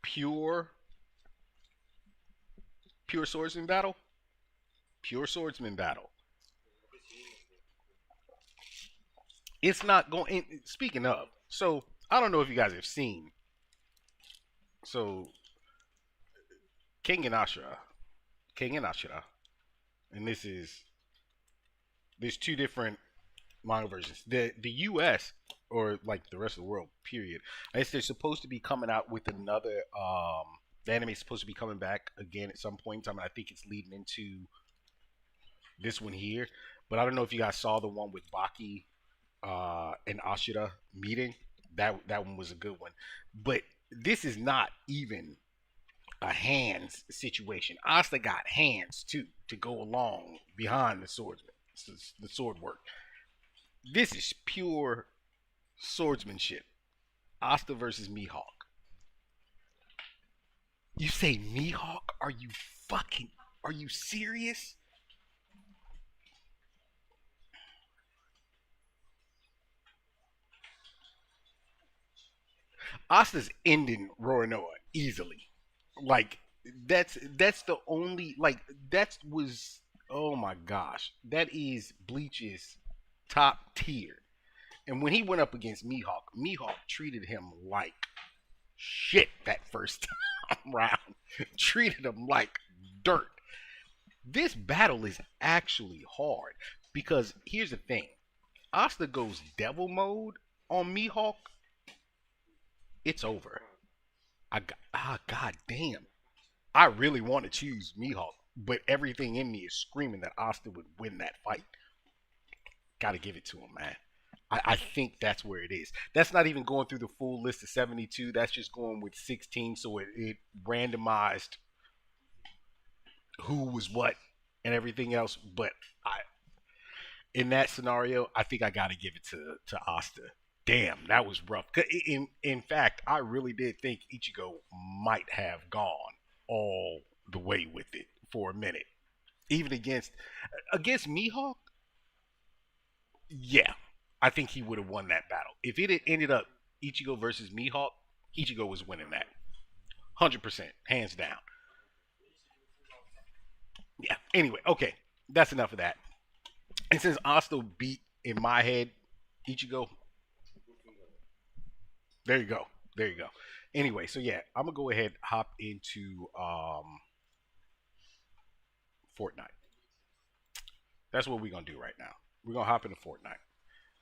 pure, pure swordsman battle. Pure swordsman battle. It's not going. Speaking of, so I don't know if you guys have seen. So King and Ashura, King and Ashura, and this is there's two different manga versions. The U.S. or like the rest of the world, period. I guess they're supposed to be coming out with another. The anime is supposed to be coming back again at some point in time. And I think it's leading into this one here. But I don't know if you guys saw the one with Baki and Ashura meeting. That one was a good one. But this is not even a hands situation. Asta got hands too to go along behind the swordsman, the sword work. This is pure swordsmanship. Asta versus Mihawk. You say Mihawk? Are you fucking? Are you serious? Asta's ending Roronoa easily. Like that's the only like that was oh my gosh. That is Bleach's top tier. And when he went up against Mihawk, Mihawk treated him like shit that first time round. Treated him like dirt. This battle is actually hard because here's the thing. Asta goes devil mode on Mihawk, it's over. God damn. I really want to choose Mihawk, but everything in me is screaming that Asta would win that fight. Got to give it to him, man. I think that's where it is. That's not even going through the full list of 72. That's just going with 16. So it randomized who was what and everything else. But I, in that scenario, I think I got to give it to Asta. Damn, that was rough. In fact, I really did think Ichigo might have gone all the way with it for a minute, even against Mihawk. Yeah, I think he would have won that battle if it had ended up Ichigo versus Mihawk. Ichigo was winning that, 100%, hands down. Yeah. Anyway, okay, that's enough of that. And since Asta beat in my head Ichigo, there you go. There you go. Anyway, so yeah, I'm gonna go ahead hop into Fortnite. That's what we're gonna do right now. We're gonna hop into Fortnite.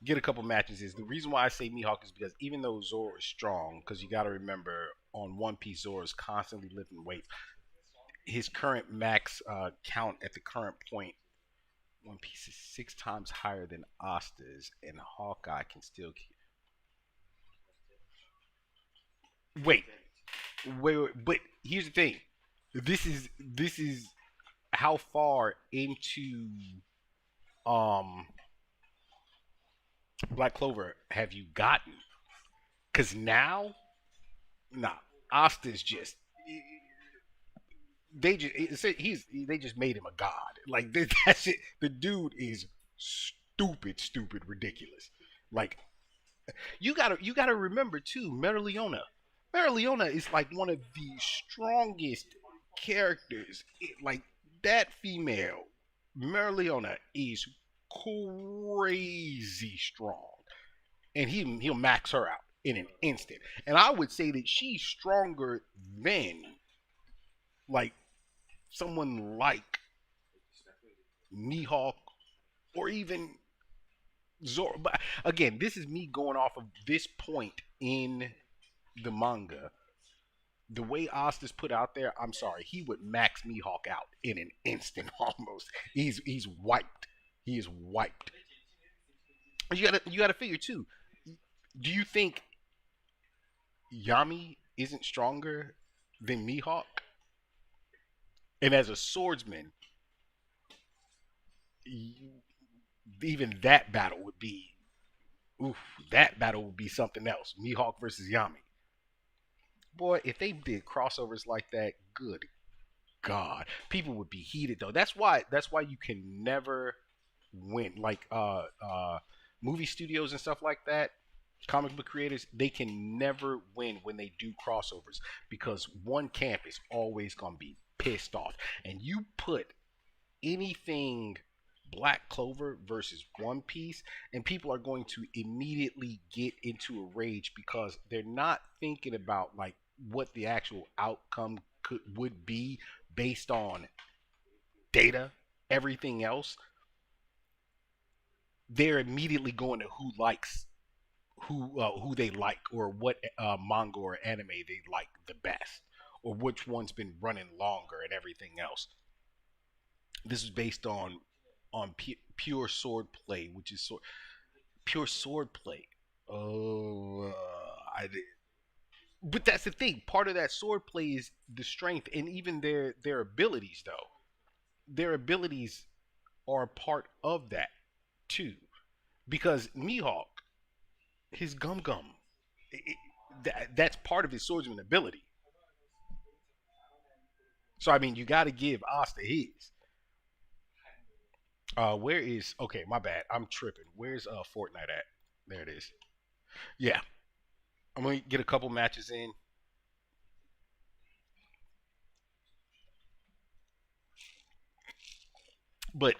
Get a couple matches. Is the reason why I say Mihawk is because even though Zoro is strong, because you got to remember on One Piece Zoro is constantly lifting weights. His current max count at the current point, One Piece is 6 times higher than Asta's, and Hawkeye can still keep. Wait, wait. But here's the thing. This is how far into um Black Clover have you gotten? Cause now, nah, Asta's just they just made him a god. Like that's it. The dude is stupid, ridiculous. Like you gotta remember too, Merleona. Merleona is like one of the strongest characters. Like that female, Merleona is crazy strong, and he'll max her out in an instant. And I would say that she's stronger than like someone like Mihawk or even Zoro. But again, this is me going off of this point in the manga. The way Asta's put out there, I'm sorry, he would max Mihawk out in an instant almost. He's wiped. He is wiped. You gotta figure too. Do you think Yami isn't stronger than Mihawk? And as a swordsman, even that battle would be oof. That battle would be something else. Mihawk versus Yami. Boy, if they did crossovers like that, good God, people would be heated though. That's why you can never win. Like movie studios and stuff like that, comic book creators, they can never win when they do crossovers because one camp is always gonna be pissed off. And you put anything Black Clover versus One Piece, and people are going to immediately get into a rage because they're not thinking about like what the actual outcome would be based on data, everything else. They're immediately going to who they like or what manga or anime they like the best or which one's been running longer and everything else. This is based on pure sword play, which is pure sword play. Oh, I did. But that's the thing. Part of that sword play is the strength and even their abilities, though. Their abilities are a part of that too, because Mihawk, his gum gum, that's part of his swordsman ability. So I mean, you got to give Asta his. Where is okay? My bad. I'm tripping. Where's Fortnite at? There it is. Yeah, I'm gonna get a couple matches in. But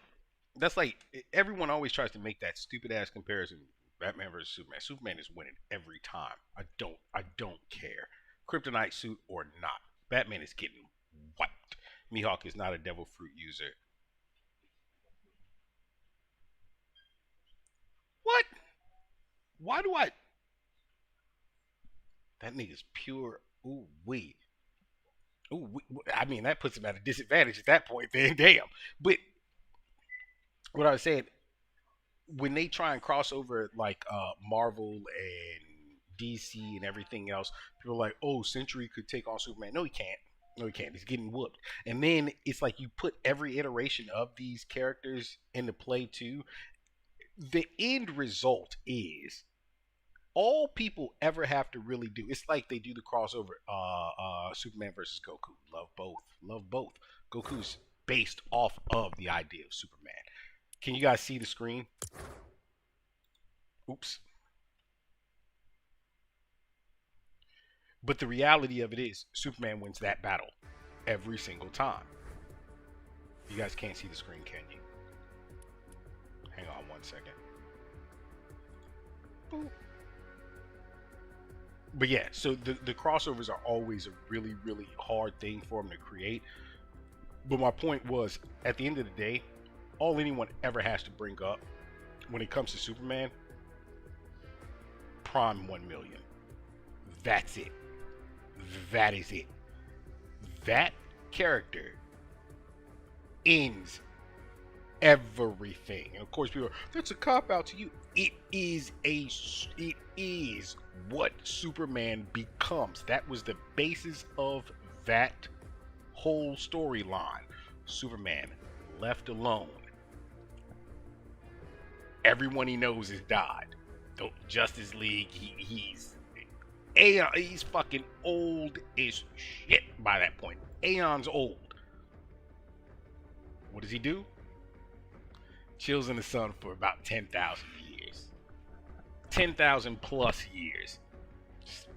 that's like everyone always tries to make that stupid ass comparison. Batman versus Superman. Superman is winning every time. I don't care. Kryptonite suit or not. Batman is getting wiped. Mihawk is not a devil fruit user. What? Why do I? That nigga's pure. Ooh wait. Ooh, I mean that puts him at a disadvantage at that point. Then damn. But what I was saying, when they try and cross over like Marvel and DC and everything else, people are like, "Oh, Century could take on Superman." No, he can't. No, he can't. He's getting whooped. And then it's like you put every iteration of these characters into play too. The end result is all people ever have to really do. It's like they do the crossover, Superman versus Goku. Love both. Love both. Goku's based off of the idea of Superman. Can you guys see the screen? Oops. But the reality of it is, Superman wins that battle every single time. You guys can't see the screen, can you? Hang on 1 second. Boop. But yeah, so the crossovers are always a really, really hard thing for them to create. But my point was, at the end of the day, all anyone ever has to bring up when it comes to Superman, Prime 1 million. That's it. That is it. That character ends everything. And of course, people are, that's a cop out to you. It is what Superman becomes. That was the basis of that whole storyline. Superman left alone. Everyone he knows has died. The Justice League, he's fucking old as shit by that point. Aeon's old. What does he do? Chills in the sun for about 10,000 years. 10,000 plus years. Just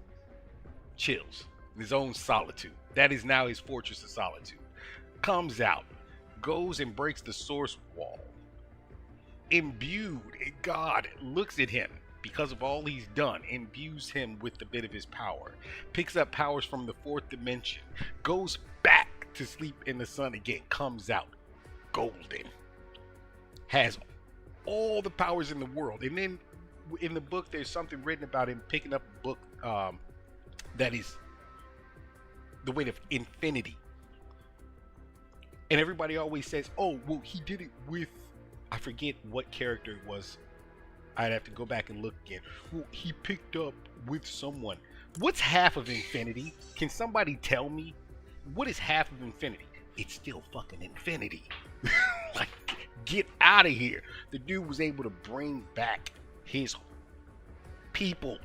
chills. In his own solitude. That is now his fortress of solitude. Comes out. Goes and breaks the source wall. Imbued. God looks at him because of all he's done. Imbues him with the bit of his power. Picks up powers from the fourth dimension. Goes back to sleep in the sun again. Comes out. Golden. Has all the powers in the world. And then in the book, there's something written about him picking up a book that is the weight of infinity. And everybody always says, oh, well, he did it with, I forget what character it was. I'd have to go back and look again. Well, he picked up with someone. What's half of infinity? Can somebody tell me? What is half of infinity? It's still fucking infinity. Like, get out of here. The dude was able to bring back his people.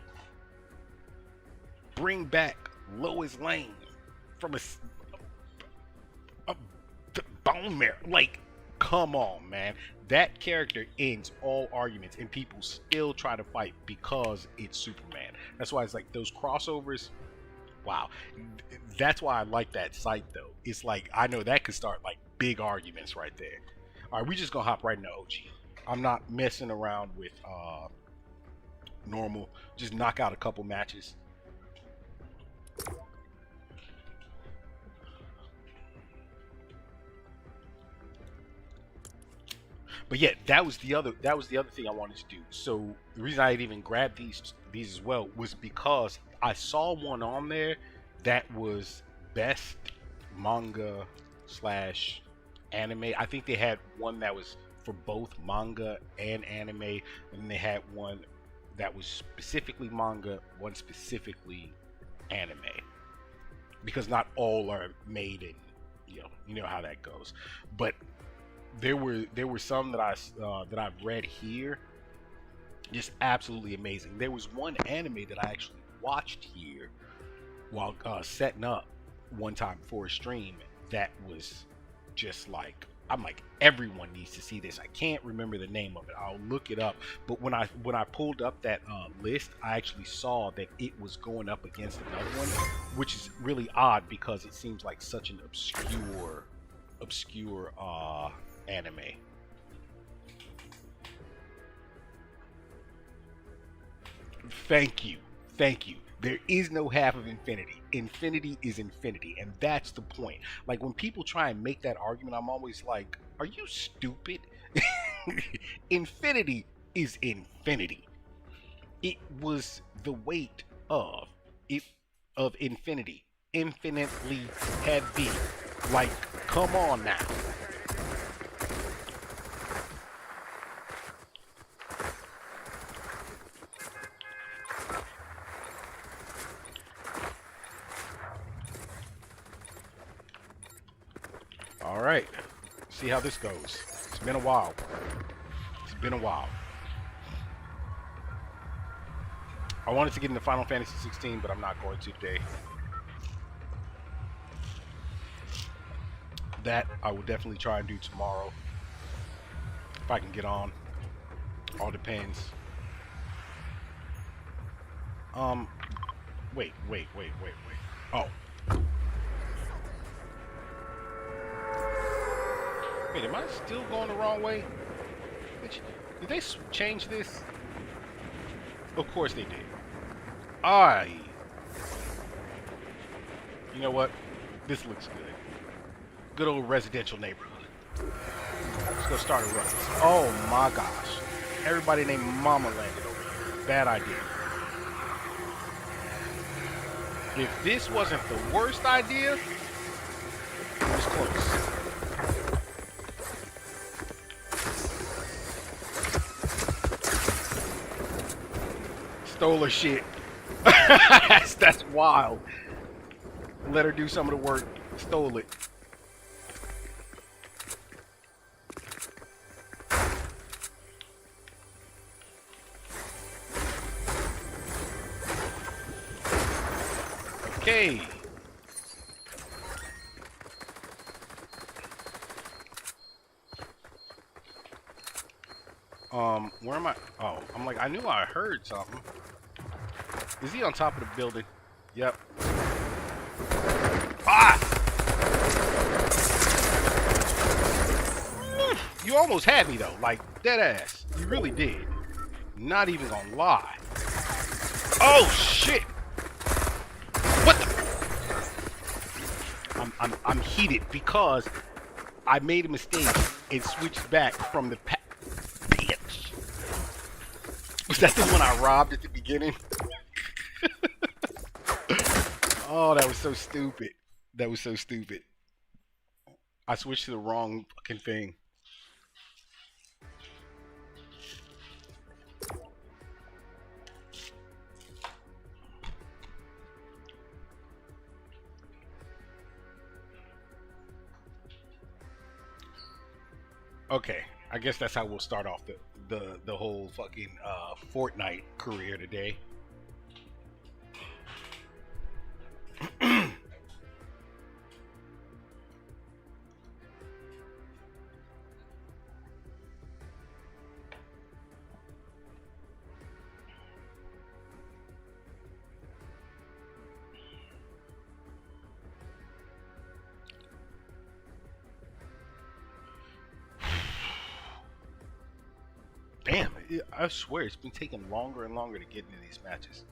Bring back Lois Lane from a bone marrow. Like, come on, man. That character ends all arguments, and people still try to fight because it's Superman. That's why it's like those crossovers. Wow, that's why I like that site though. It's like I know that could start like big arguments right there. All right, we just gonna hop right into OG. I'm not messing around with normal. Just knock out a couple matches. But yeah, that was the other thing I wanted to do. So the reason I even grabbed these as well was because I saw one on there that was best manga slash anime. I think they had one that was for both manga and anime, and then they had one that was specifically manga, one specifically anime. Because not all are made in, you know how that goes. But there were some that I've read here, just absolutely amazing. There was one anime that I actually watched here while setting up one time for a stream that was just like, I'm like, everyone needs to see this. I can't remember the name of it. I'll look it up. But when I pulled up that list, I actually saw that it was going up against another one, which is really odd because it seems like such an obscure anime. Thank you. Thank you. There is no half of infinity. Infinity is infinity, and that's the point. Like when people try and make that argument, I'm always like, are you stupid? Infinity is infinity. It was the weight it of infinity. Infinitely heavy. Like, come on now. All right, see how this goes. It's been a while. It's been a while. I wanted to get into Final Fantasy 16, but I'm not going to today. That I will definitely try and do tomorrow if I can get on. All depends. Wait. Oh. Wait, am I still going the wrong way? Did they change this? Of course they did. You know what? This looks good. Good old residential neighborhood. Let's go start a run. Oh my gosh. Everybody named Mama landed over here. Bad idea. If this wasn't the worst idea, it was close. Stole her shit. that's wild. Let her do some of the work. Stole it. Okay. Where am I? Oh, I'm like, I knew I heard something. Is he on top of the building? Yep. Ah! You almost had me though, like dead ass. You really did. Not even gonna lie. Oh shit! What the? I'm heated because I made a mistake and switched back from the bitch. Was that the one I robbed at the beginning? Oh, that was so stupid. That was so stupid. I switched to the wrong fucking thing. Okay, I guess that's how we'll start off the whole fucking Fortnite career today. Damn, I swear it's been taking longer and longer to get into these matches.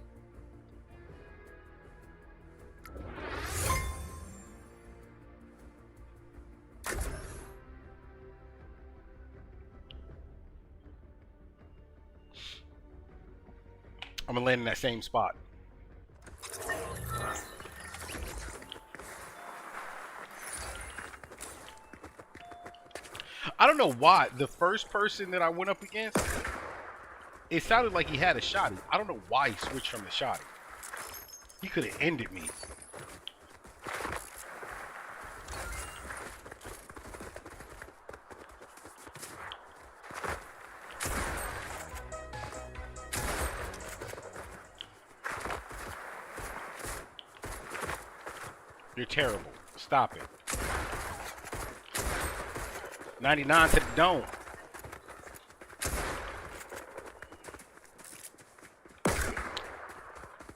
I'm gonna land in that same spot. I don't know why the first person that I went up against, it sounded like he had a shotty. I don't know why he switched from the shotty. He could have ended me. You're terrible. Stop it. 99 to the dome.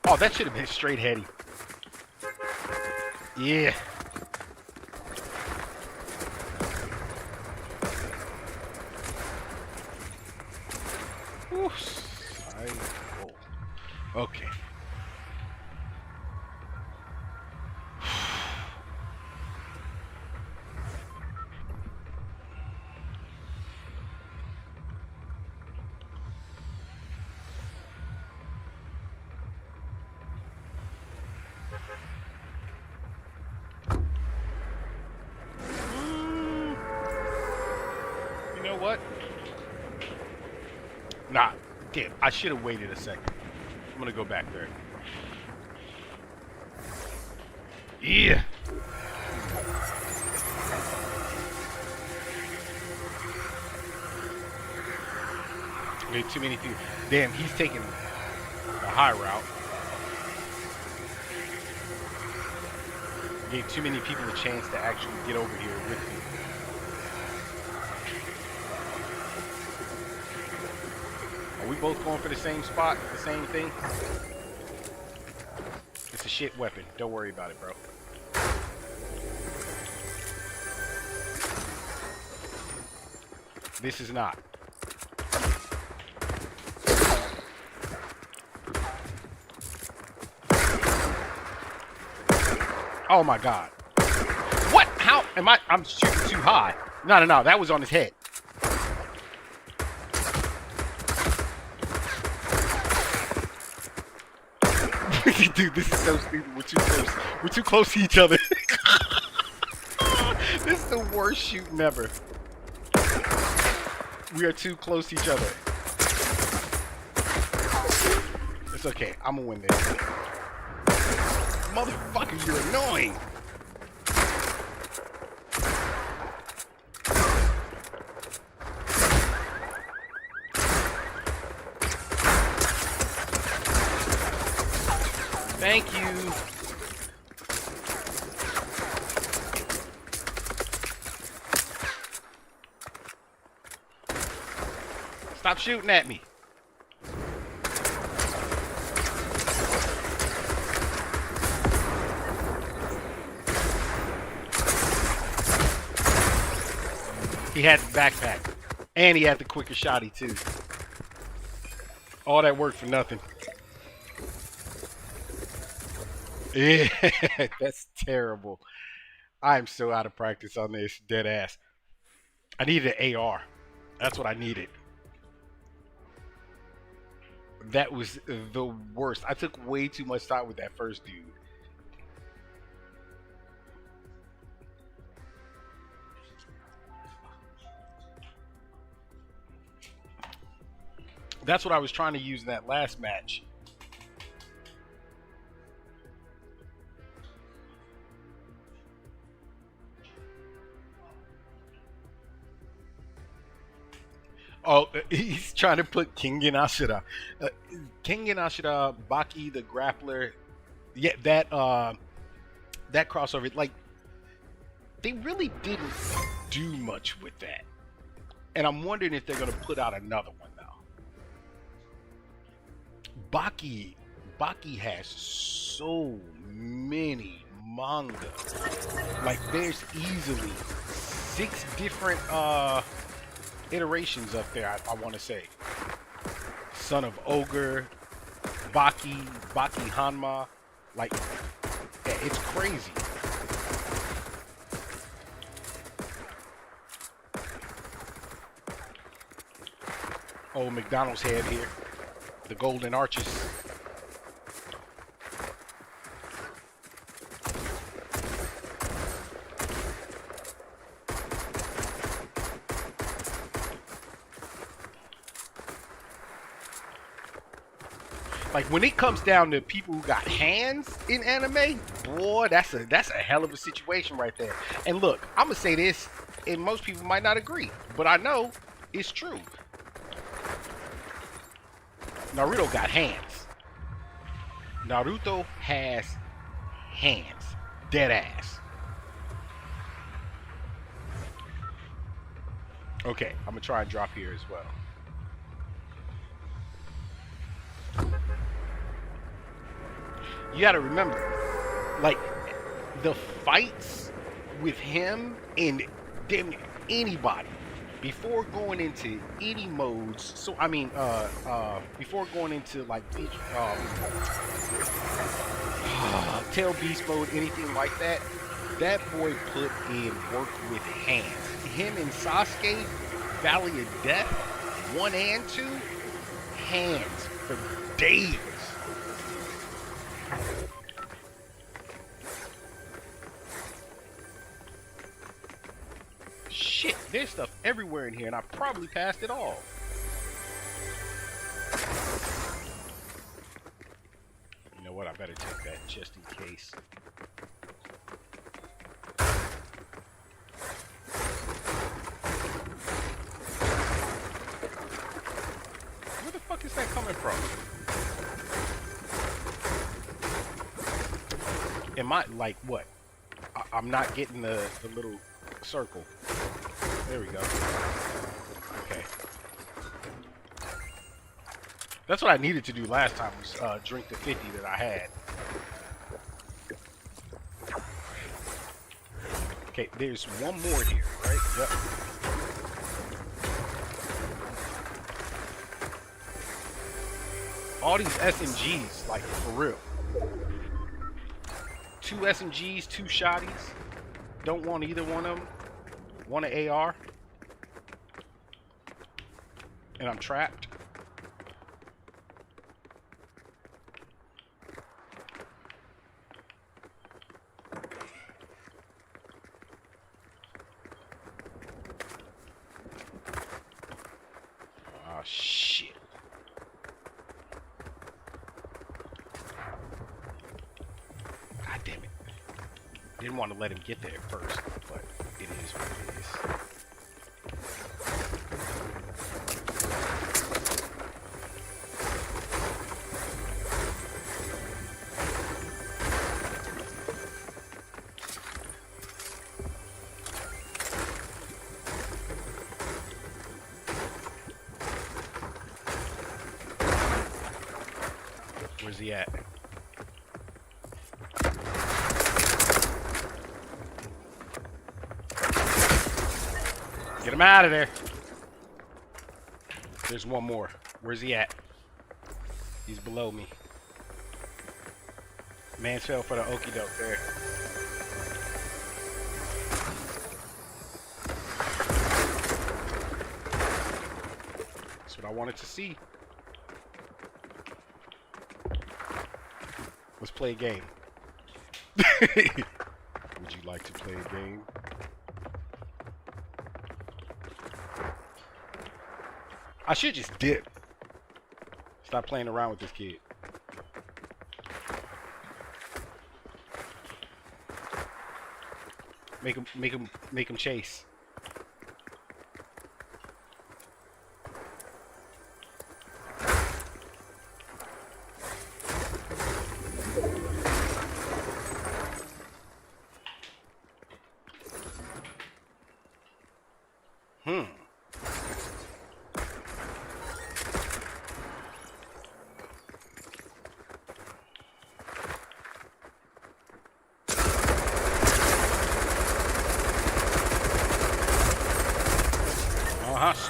Oh, that should have been straight heady. Yeah. Oof. Okay. You know what? Nah, damn, I should have waited a second. I'm gonna go back there. Yeah. Made too many people. Damn, he's taking the high route. Gave too many people a chance to actually get over here with me. Are we both going for the same spot, the same thing? It's a shit weapon. Don't worry about it, bro. This is not. Oh my god. What? How am I? I'm shooting too high. No, that was on his head. Dude, this is so stupid. We're too close. We're too close to each other. This is the worst shooting ever. We are too close to each other. It's okay. I'm gonna win this. Motherfucker, you're annoying. Thank you. Stop shooting at me. He had the backpack. And he had the quicker shotty too. All that work for nothing. Yeah, that's terrible. I'm so out of practice on this, dead ass. I needed an AR. That's what I needed. That was the worst. I took way too much time with that first dude. That's what I was trying to use in that last match. Oh, he's trying to put Kengan Ashura. Kengan Ashura, Baki the Grappler. Yeah, that crossover. Like, they really didn't do much with that. And I'm wondering if they're going to put out another one now. Baki has so many manga. Like, there's easily 6 different iterations up there, I want to say. Son of Ogre, Baki Hanma. Like, yeah, it's crazy. Old McDonald's head here. The golden arches. Like, when it comes down to people who got hands in anime, boy, that's a hell of a situation right there. And look, I'm gonna say this, and most people might not agree, but I know it's true. Naruto got hands. Naruto has hands. Dead ass. Okay, I'm gonna try and drop here as well. You gotta remember, like, the fights with him and damn near anybody before going into any modes. So I mean, before going into like Tail Beast mode, anything like that, that boy put in work with hands. Him and Sasuke, Valley of Death, 1 and 2, hands for days. Shit, there's stuff everywhere in here, and I probably passed it all. You know what? I better take that just in case. Where the fuck is that coming from? Am I, like, what? I'm not getting the little circle. There we go. Okay. That's what I needed to do last time, was drink the 50 that I had. Okay, there's one more here, right? Yep. All these SMGs, like, for real. 2 SMGs, 2 shotties. Don't want either one of them. Want an AR. And I'm trapped. Oh, shit. God damn it. Didn't want to let him get there first, but it is what it is. Where's he at? Get him out of there. There's one more. Where's he at? He's below me. Man's fell for the okie doke there. That's what I wanted to see. Let's play a game. Would you like to play a game? I should just dip. Stop playing around with this kid. Make him chase.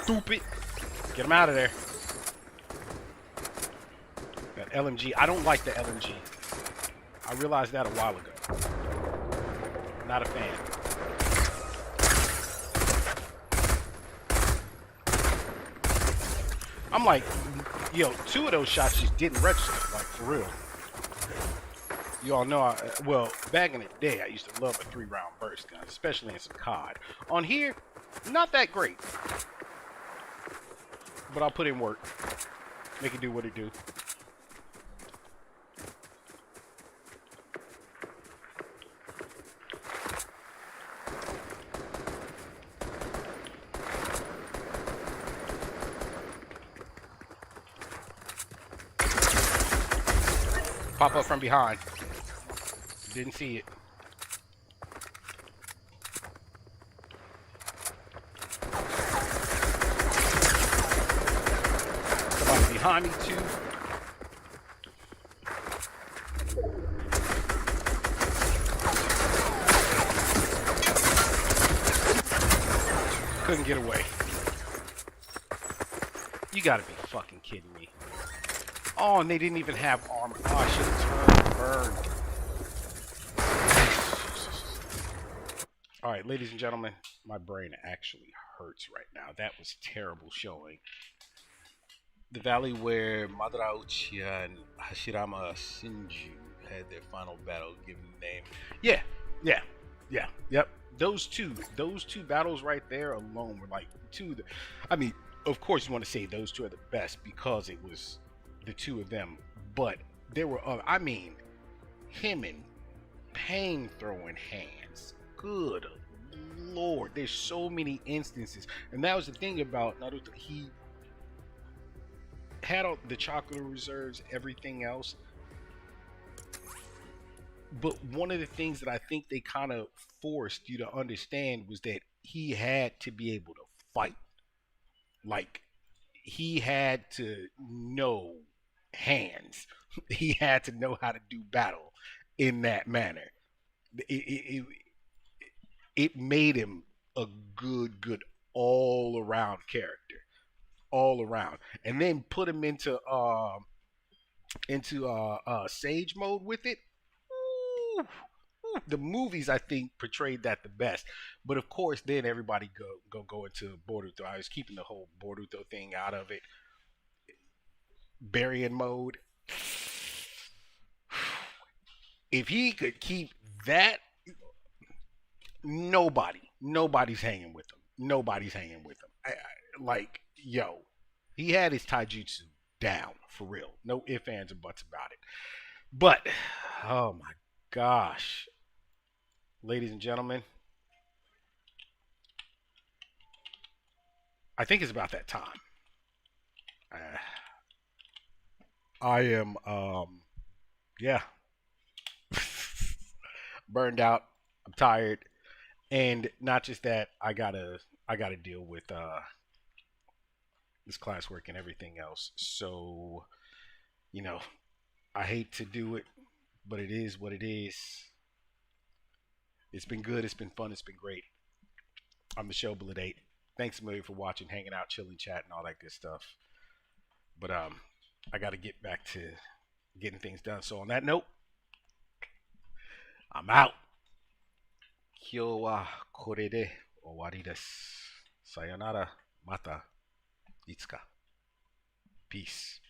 Stupid. Get him out of there. LMG. I don't like the LMG. I realized that a while ago. Not a fan. I'm like, yo, 2 of those shots just didn't register, like for real. You all know, well, back in the day, I used to love a 3-round burst gun, especially in some COD. On here, not that great. But I'll put in work. Make it do what it do. Pop up from behind. Didn't see it. Somebody behind me too. Couldn't get away. You gotta be fucking kidding me. Oh, and they didn't even have armor. Oh, I should have turned burned. All right, ladies and gentlemen, my brain actually hurts right now. That was terrible showing. The valley where Madara Uchiha and Hashirama Shinju had their final battle, given the name. Yep. Those two battles right there alone were like two. I mean, of course, you want to say those two are the best because it was the two of them, but there were other. I mean, him and Pain throwing hands. Good Lord, there's so many instances, and that was the thing about Naruto. He had all the chakra reserves, everything else. But one of the things that I think they kind of forced you to understand was that he had to be able to fight. Like, he had to know hands. He had to know how to do battle in that manner. It made him a good all around character, all around, and then put him into Sage mode with it. Ooh, the movies I think portrayed that the best, but of course then everybody go into Boruto. I was keeping the whole Boruto thing out of it. Baryon mode. If he could keep that, nobody's hanging with him. Nobody's hanging with him. Like, yo, he had his taijutsu down for real. No ifs, ands, and buts about it. But, oh my gosh, ladies and gentlemen, I think it's about that time. I am, yeah, burned out. I'm tired, and not just that. I gotta deal with this classwork and everything else. So, you know, I hate to do it, but it is what it is. It's been good. It's been fun. It's been great. I'm the show Bullet 8. Thanks a million for watching, hanging out, chilling, chatting, all that good stuff. But I got to get back to getting things done. So on that note, I'm out. 今日はこれで終わりです。さよなら。またいつか。Peace.